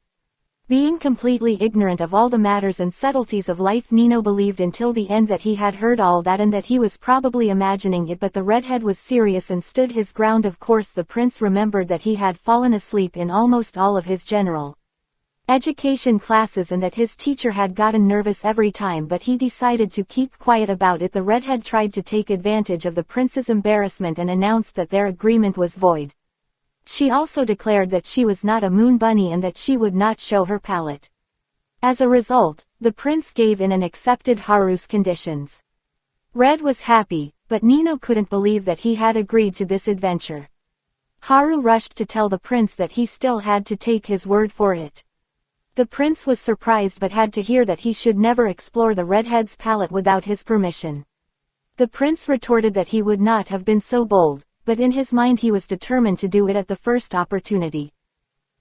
being completely ignorant of all the matters and subtleties of life. Nino believed until the end that he had heard all that and that he was probably imagining it, but the redhead was serious and stood his ground. Of course, the prince remembered that he had fallen asleep in almost all of his general education classes and that his teacher had gotten nervous every time, but he decided to keep quiet about it. The redhead tried to take advantage of the prince's embarrassment and announced that their agreement was void. She also declared that she was not a moon bunny and that she would not show her palette. As a result, the prince gave in and accepted Haru's conditions. Red was happy, but Nino couldn't believe that he had agreed to this adventure. Haru rushed to tell the prince that he still had to take his word for it. The prince was surprised but had to hear that he should never explore the redhead's palette without his permission. The prince retorted that he would not have been so bold, but in his mind he was determined to do it at the first opportunity.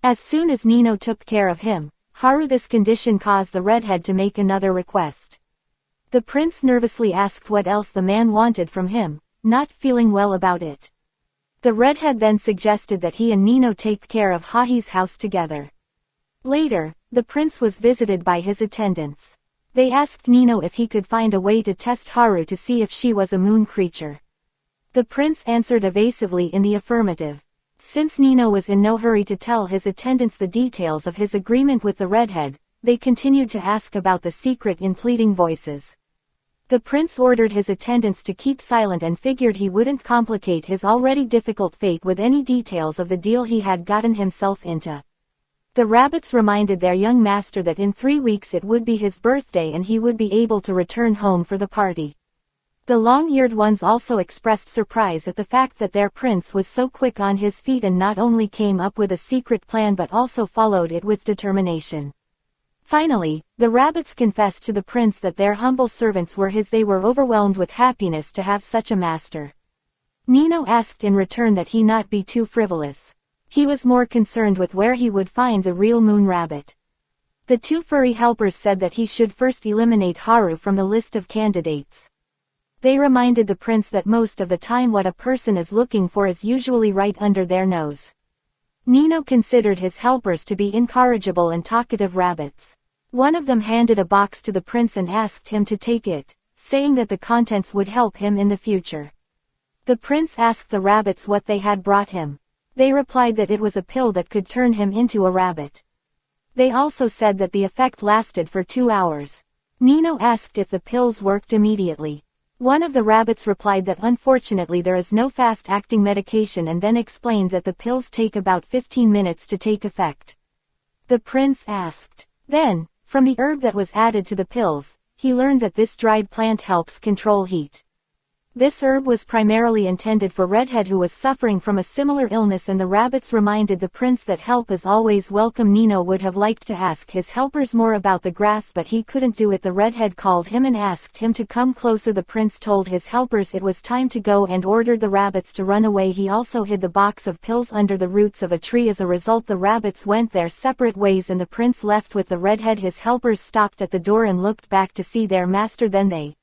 As soon as Nino took care of him, Haru, this condition caused the redhead to make another request. The prince nervously asked what else the man wanted from him, not feeling well about it. The redhead then suggested that he and Nino take care of Hahi's house together. Later, the prince was visited by his attendants. They asked Nino if he could find a way to test Haru to see if she was a moon creature. The prince answered evasively in the affirmative. Since Nino was in no hurry to tell his attendants the details of his agreement with the redhead, they continued to ask about the secret in pleading voices. The prince ordered his attendants to keep silent and figured he wouldn't complicate his already difficult fate with any details of the deal he had gotten himself into. The rabbits reminded their young master that in 3 weeks it would be his birthday and he would be able to return home for the party. The long-eared ones also expressed surprise at the fact that their prince was so quick on his feet and not only came up with a secret plan but also followed it with determination. Finally, the rabbits confessed to the prince that their humble servants were his. They were overwhelmed with happiness to have such a master. Nino asked in return that he not be too frivolous. He was more concerned with where he would find the real moon rabbit. The 2 furry helpers said that he should first eliminate Haru from the list of candidates. They reminded the prince that most of the time what a person is looking for is usually right under their nose. Nino considered his helpers to be incorrigible and talkative rabbits. One of them handed a box to the prince and asked him to take it, saying that the contents would help him in the future. The prince asked the rabbits what they had brought him. They replied that it was a pill that could turn him into a rabbit. They also said that the effect lasted for 2 hours. Nino asked if the pills worked immediately. One of the rabbits replied that unfortunately there is no fast-acting medication and then explained that the pills take about 15 minutes to take effect. The prince asked. Then, from the herb that was added to the pills, he learned that this dried plant helps control heat. This herb was primarily intended for Redhead, who was suffering from a similar illness, and the rabbits reminded the prince that help is always welcome. Nino would have liked to ask his helpers more about the grass, but he couldn't do it. The Redhead called him and asked him to come closer. The prince told his helpers it was time to go and ordered the rabbits to run away. He also hid the box of pills under the roots of a tree. As a result, the rabbits went their separate ways and the prince left with the Redhead. His helpers stopped at the door and looked back to see their master. Then they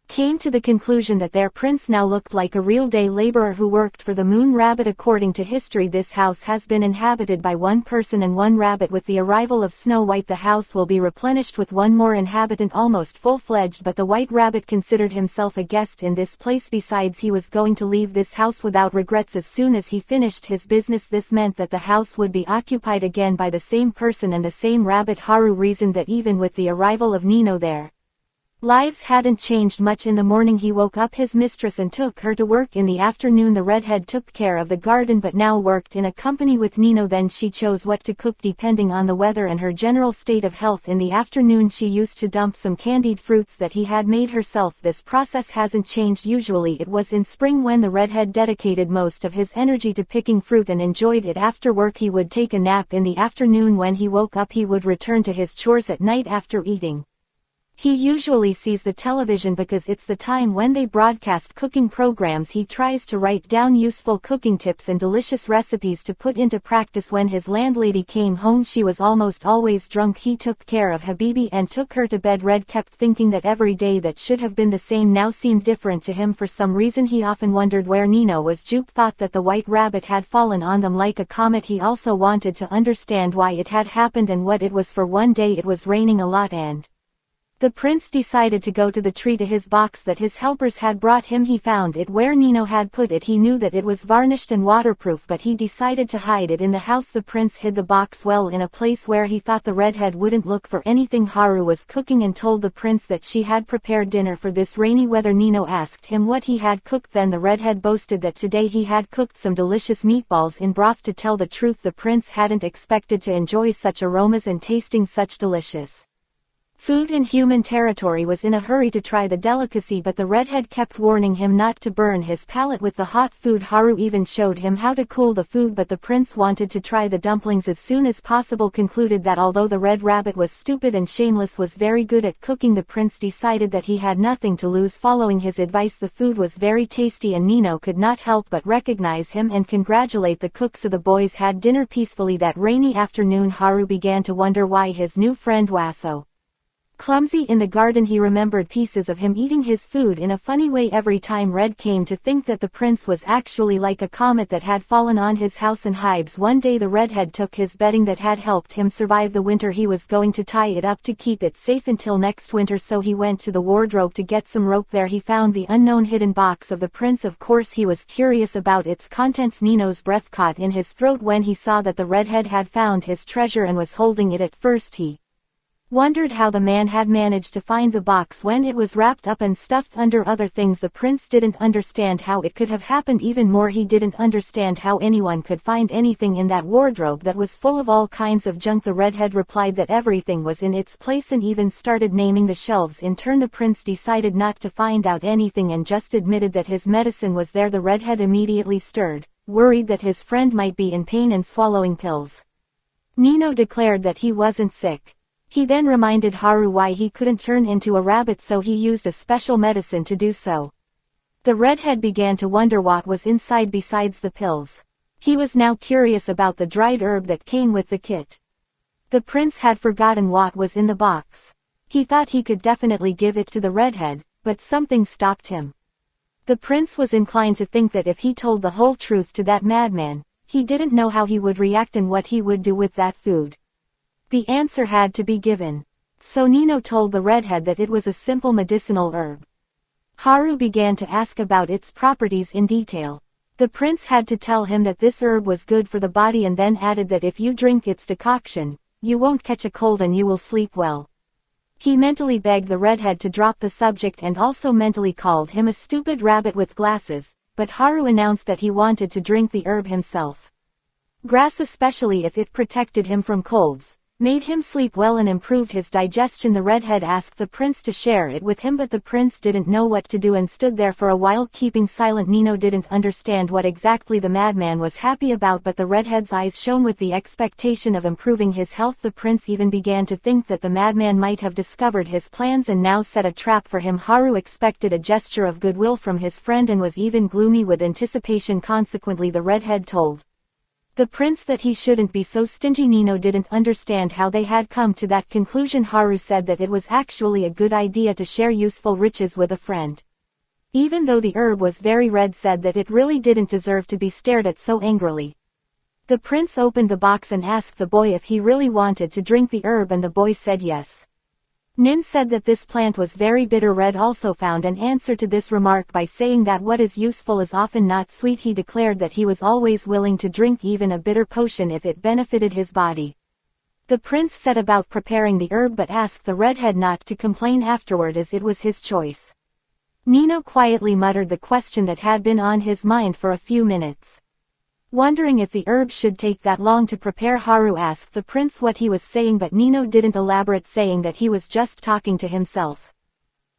came to the conclusion that their prince now looked like a real day laborer who worked for the moon rabbit. According to history, this house has been inhabited by one person and one rabbit. With the arrival of Snow White, the house will be replenished with one more inhabitant, almost full-fledged, but the white rabbit considered himself a guest in this place. Besides, he was going to leave this house without regrets as soon as he finished his business. This meant that the house would be occupied again by the same person and the same rabbit. Haru reasoned that even with the arrival of Nino, their lives hadn't changed much. In the morning he woke up his mistress and took her to work. In the afternoon the redhead took care of the garden but now worked in a company with Nino. Then she chose what to cook depending on the weather and her general state of health. In the afternoon she used to dump some candied fruits that he had made herself. This process hasn't changed. Usually it was in spring when the redhead dedicated most of his energy to picking fruit and enjoyed it. After work he would take a nap. In the afternoon when he woke up he would return to his chores. At night after eating, he usually sees the television because it's the time when they broadcast cooking programs. He tries to write down useful cooking tips and delicious recipes to put into practice. When his landlady came home she was almost always drunk. He took care of Habibi and took her to bed. Red kept thinking that every day that should have been the same now seemed different to him. For some reason he often wondered where Nino was. Jupe thought that the white rabbit had fallen on them like a comet. He also wanted to understand why it had happened and what it was for. One day it was raining a lot and the prince decided to go to the tree to his box that his helpers had brought him. He found it where Nino had put it. He knew that it was varnished and waterproof, but he decided to hide it in the house. The prince hid the box well in a place where he thought the redhead wouldn't look for anything. Haru was cooking and told the prince that she had prepared dinner for this rainy weather. Nino asked him what he had cooked. Then the redhead boasted that today he had cooked some delicious meatballs in broth. To tell the truth, the prince hadn't expected to enjoy such aromas and tasting such delicious food in human territory. Was in a hurry to try the delicacy, but the redhead kept warning him not to burn his palate with the hot food. Haru even showed him how to cool the food, but the prince wanted to try the dumplings as soon as possible. Concluded that although the red rabbit was stupid and shameless, was very good at cooking. The prince decided that he had nothing to lose. Following his advice, the food was very tasty and Nino could not help but recognize him and congratulate the cook. So the boys had dinner peacefully. That rainy afternoon Haru began to wonder why his new friend was so clumsy in the garden. He remembered pieces of him eating his food in a funny way every time. Red came to think that the prince was actually like a comet that had fallen on his house and hives. One day the redhead took his bedding that had helped him survive the winter. He was going to tie it up to keep it safe until next winter, so he went to the wardrobe to get some rope. There he found the unknown hidden box of the prince. Of course he was curious about its contents. Nino's breath caught in his throat when he saw that the redhead had found his treasure and was holding it. At first he wondered how the man had managed to find the box when it was wrapped up and stuffed under other things. The prince didn't understand how it could have happened. Even more, he didn't understand how anyone could find anything in that wardrobe that was full of all kinds of junk. The redhead replied that everything was in its place and even started naming the shelves. In turn, the prince decided not to find out anything and just admitted that his medicine was there. The redhead immediately stirred, worried that his friend might be in pain and swallowing pills. Nino declared that he wasn't sick. He then reminded Haru why he couldn't turn into a rabbit, so he used a special medicine to do so. The redhead began to wonder what was inside besides the pills. He was now curious about the dried herb that came with the kit. The prince had forgotten what was in the box. He thought he could definitely give it to the redhead, but something stopped him. The prince was inclined to think that if he told the whole truth to that madman, he didn't know how he would react and what he would do with that food. The answer had to be given. So Nino told the redhead that it was a simple medicinal herb. Haru began to ask about its properties in detail. The prince had to tell him that this herb was good for the body and then added that if you drink its decoction, you won't catch a cold and you will sleep well. He mentally begged the redhead to drop the subject and also mentally called him a stupid rabbit with glasses, but Haru announced that he wanted to drink the herb himself. Grass, especially if it protected him from colds, made him sleep well and improved his digestion. The redhead asked the prince to share it with him, but the prince didn't know what to do and stood there for a while keeping silent. Nino didn't understand what exactly the madman was happy about, but the redhead's eyes shone with the expectation of improving his health. The prince even began to think that the madman might have discovered his plans and now set a trap for him. Haru expected a gesture of goodwill from his friend and was even gloomy with anticipation. Consequently, the redhead told The prince that he shouldn't be so stingy. Nino didn't understand how they had come to that conclusion. Haru said that it was actually a good idea to share useful riches with a friend. Even though the herb was very red, said that it really didn't deserve to be stared at so angrily. The prince opened the box and asked the boy if he really wanted to drink the herb, and the boy said yes. Nin said that this plant was very bitter. Red also found an answer to this remark by saying that what is useful is often not sweet. He declared that he was always willing to drink even a bitter potion if it benefited his body. The prince set about preparing the herb but asked the redhead not to complain afterward as it was his choice. Nino quietly muttered the question that had been on his mind for a few minutes. Wondering if the herb should take that long to prepare, Haru asked the prince what he was saying, but Nino didn't elaborate, saying that he was just talking to himself.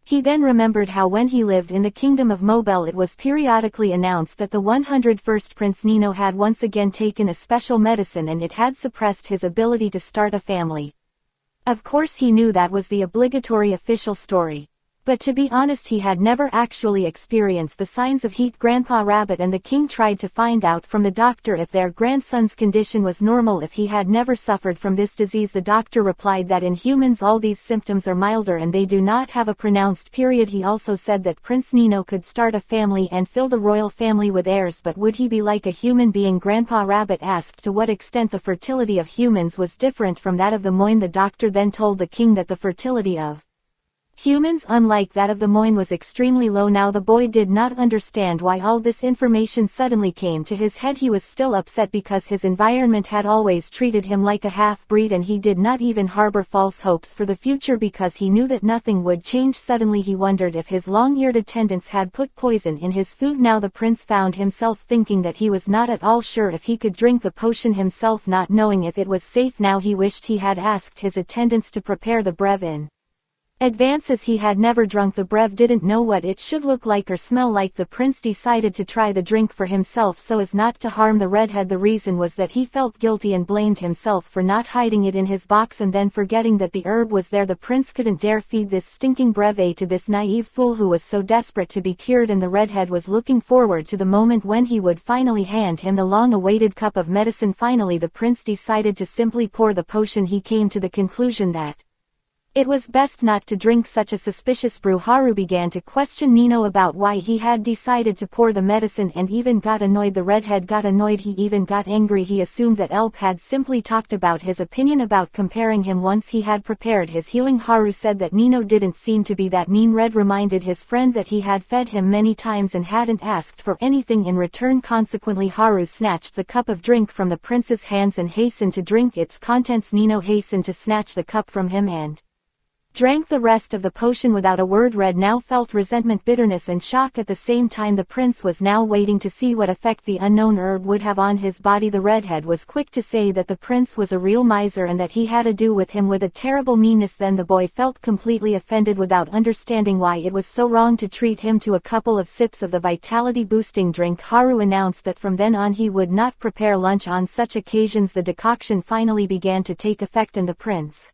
He then remembered how when he lived in the kingdom of Mobile it was periodically announced that the 101st Prince Nino had once again taken a special medicine and it had suppressed his ability to start a family. Of course he knew that was the obligatory official story. But to be honest, he had never actually experienced the signs of heat. Grandpa Rabbit and the king tried to find out from the doctor if their grandson's condition was normal, if he had never suffered from this disease. The doctor replied that in humans all these symptoms are milder and they do not have a pronounced period. He also said that Prince Nino could start a family and fill the royal family with heirs, but would he be like a human being? Grandpa Rabbit asked to what extent the fertility of humans was different from that of the Moine. The doctor then told the king that the fertility of humans, unlike that of the Moine, was extremely low. Now the boy did not understand why all this information suddenly came to his head. He was still upset because his environment had always treated him like a half-breed, and he did not even harbor false hopes for the future because he knew that nothing would change. Suddenly he wondered if his long-eared attendants had put poison in his food. Now the prince found himself thinking that he was not at all sure if he could drink the potion himself, not knowing if it was safe. Now he wished he had asked his attendants to prepare the brev in advance, as he had never drunk the brev, didn't know what it should look like or smell like. The prince decided to try the drink for himself so as not to harm the redhead. The reason was that he felt guilty and blamed himself for not hiding it in his box, and then forgetting that the herb was there. The prince couldn't dare feed this stinking brevet to this naive fool who was so desperate to be cured, and the redhead was looking forward to the moment when he would finally hand him the long-awaited cup of medicine. Finally the prince decided to simply pour the potion. He came to the conclusion that it was best not to drink such a suspicious brew. Haru began to question Nino about why he had decided to pour the medicine and even got annoyed. The redhead got annoyed, he even got angry. He assumed that Elp had simply talked about his opinion about comparing him once he had prepared his healing. Haru said that Nino didn't seem to be that mean. Red reminded his friend that he had fed him many times and hadn't asked for anything in return. Consequently Haru snatched the cup of drink from the prince's hands and hastened to drink its contents. Nino hastened to snatch the cup from him and drank the rest of the potion without a word. Red now felt resentment, bitterness and shock at the same time. The prince was now waiting to see what effect the unknown herb would have on his body. The redhead was quick to say that the prince was a real miser and that he had to do with him with a terrible meanness. Then the boy felt completely offended without understanding why it was so wrong to treat him to a couple of sips of the vitality boosting drink. Haru announced that from then on he would not prepare lunch on such occasions. The decoction finally began to take effect and the prince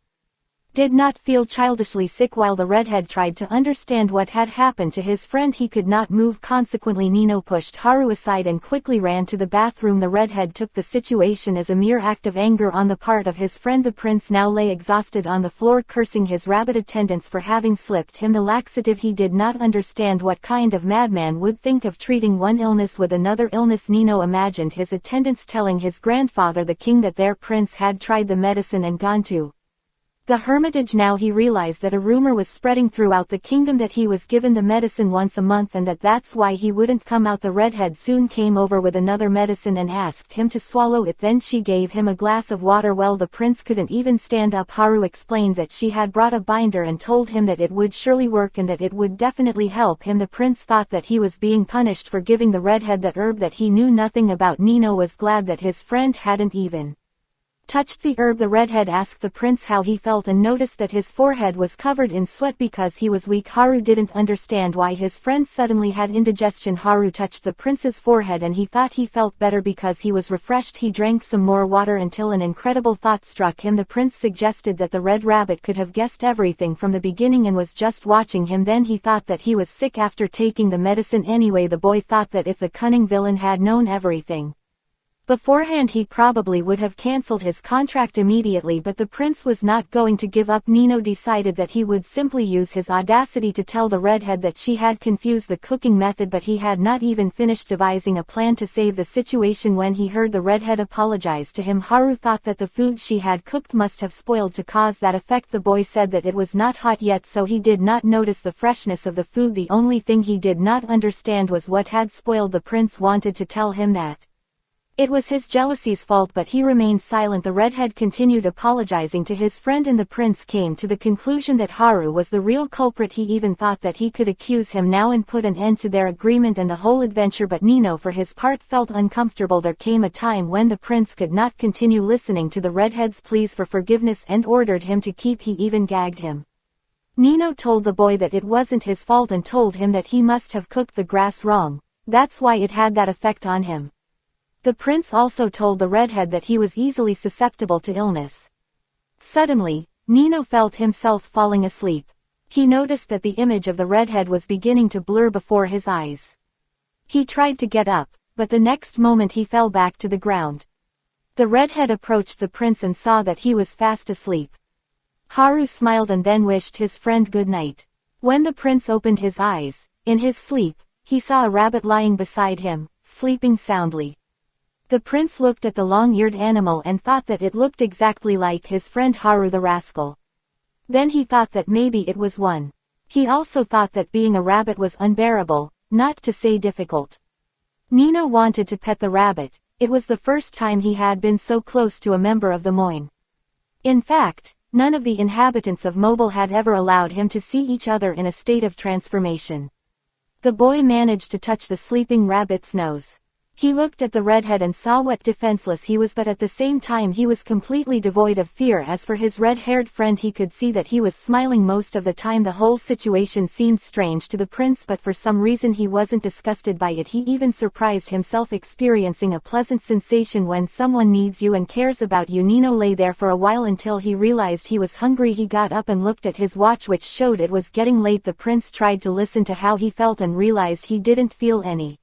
did not feel childishly sick. While the redhead tried to understand what had happened to his friend, he could not move. Consequently Nino pushed Haru aside and quickly ran to the bathroom. The redhead took the situation as a mere act of anger on the part of his friend. The prince now lay exhausted on the floor, cursing his rabbit attendants for having slipped him the laxative. He did not understand what kind of madman would think of treating one illness with another illness. Nino imagined his attendants telling his grandfather the king that their prince had tried the medicine and gone to the hermitage. Now he realized that a rumor was spreading throughout the kingdom that he was given the medicine once a month and that that's why he wouldn't come out. The redhead soon came over with another medicine and asked him to swallow it. Then she gave him a glass of water. Well, the prince couldn't even stand up. Haru explained that she had brought a binder and told him that it would surely work and that it would definitely help him. The prince thought that he was being punished for giving the redhead that herb that he knew nothing about. Nino was glad that his friend hadn't even touched the herb. The redhead asked the prince how he felt and noticed that his forehead was covered in sweat because he was weak. Haru didn't understand why his friend suddenly had indigestion. Haru touched the prince's forehead and he thought he felt better because he was refreshed. He drank some more water until an incredible thought struck him. The prince suggested that the red rabbit could have guessed everything from the beginning and was just watching him. Then he thought that he was sick after taking the medicine anyway. The boy thought that if the cunning villain had known everything Beforehand he probably would have cancelled his contract immediately, but the prince was not going to give up. Nino decided that he would simply use his audacity to tell the redhead that she had confused the cooking method, but he had not even finished devising a plan to save the situation when he heard the redhead apologize to him. Haru thought that the food she had cooked must have spoiled to cause that effect. The boy said that it was not hot yet, so he did not notice the freshness of the food. The only thing he did not understand was what had spoiled. The prince wanted to tell him that it was his jealousy's fault, but he remained silent. The redhead continued apologizing to his friend, and the prince came to the conclusion that Haru was the real culprit. He even thought that he could accuse him now and put an end to their agreement and the whole adventure, but Nino for his part felt uncomfortable. There came a time when the prince could not continue listening to the redhead's pleas for forgiveness and ordered him to keep. He even gagged him. Nino told the boy that it wasn't his fault and told him that he must have cooked the grass wrong. That's why it had that effect on him. The prince also told the redhead that he was easily susceptible to illness. Suddenly, Nino felt himself falling asleep. He noticed that the image of the redhead was beginning to blur before his eyes. He tried to get up, but the next moment he fell back to the ground. The redhead approached the prince and saw that he was fast asleep. Haru smiled and then wished his friend good night. When the prince opened his eyes, in his sleep, he saw a rabbit lying beside him, sleeping soundly. The prince looked at the long-eared animal and thought that it looked exactly like his friend Haru the rascal. Then he thought that maybe it was one. He also thought that being a rabbit was unbearable, not to say difficult. Nino wanted to pet the rabbit. It was the first time he had been so close to a member of the Moine. In fact, none of the inhabitants of Mobile had ever allowed him to see each other in a state of transformation. The boy managed to touch the sleeping rabbit's nose. He looked at the redhead and saw what defenseless he was, but at the same time he was completely devoid of fear. As for his red-haired friend, he could see that he was smiling most of the time. The whole situation seemed strange to the prince, but for some reason he wasn't disgusted by it. He even surprised himself experiencing a pleasant sensation when someone needs you and cares about you. Nino lay there for a while until he realized he was hungry. He got up and looked at his watch, which showed it was getting late. The prince tried to listen to how he felt and realized he didn't feel any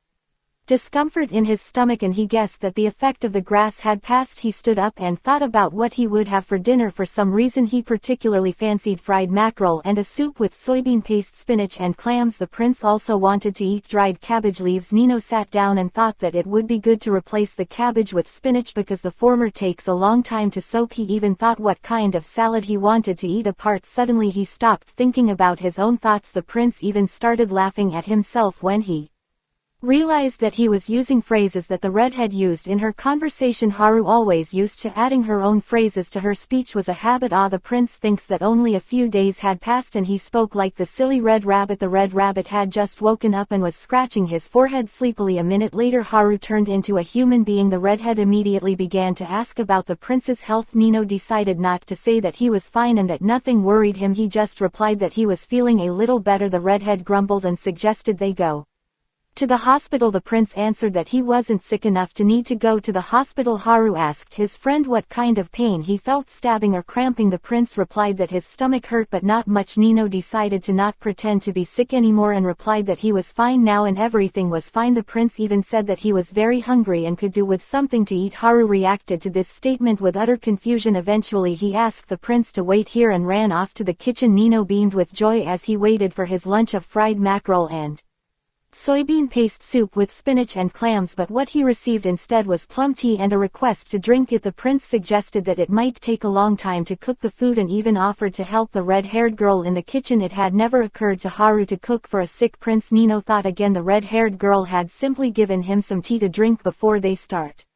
discomfort in his stomach, and he guessed that the effect of the grass had passed. He stood up and thought about what he would have for dinner. For some reason he particularly fancied fried mackerel and a soup with soybean paste, spinach and clams. The prince also wanted to eat dried cabbage leaves. Nino sat down and thought that it would be good to replace the cabbage with spinach because the former takes a long time to soak. He even thought what kind of salad he wanted to eat apart. Suddenly he stopped thinking about his own thoughts. The prince even started laughing at himself when he realized that he was using phrases that the redhead used in her conversation. Haru always used to adding her own phrases to her speech was a habit. The prince thinks that only a few days had passed and he spoke like the silly red rabbit. The red rabbit had just woken up and was scratching his forehead sleepily. A minute later Haru turned into a human being. The redhead immediately began to ask about the prince's health. Nino decided not to say that he was fine and that nothing worried him. He just replied that he was feeling a little better. The redhead grumbled and suggested they go to the hospital. The prince answered that he wasn't sick enough to need to go to the hospital. Haru asked his friend what kind of pain he felt, stabbing or cramping. The prince replied that his stomach hurt but not much. Nino decided to not pretend to be sick anymore and replied that he was fine now and everything was fine. The prince even said that he was very hungry and could do with something to eat. Haru reacted to this statement with utter confusion. Eventually he asked the prince to wait here and ran off to the kitchen. Nino beamed with joy as he waited for his lunch of fried mackerel and soybean paste soup with spinach and clams, but what he received instead was plum tea and a request to drink it. The prince suggested that it might take a long time to cook the food and even offered to help the red-haired girl in the kitchen. It had never occurred to Haru to cook for a sick prince. Nino thought again. The red-haired girl had simply given him some tea to drink before they start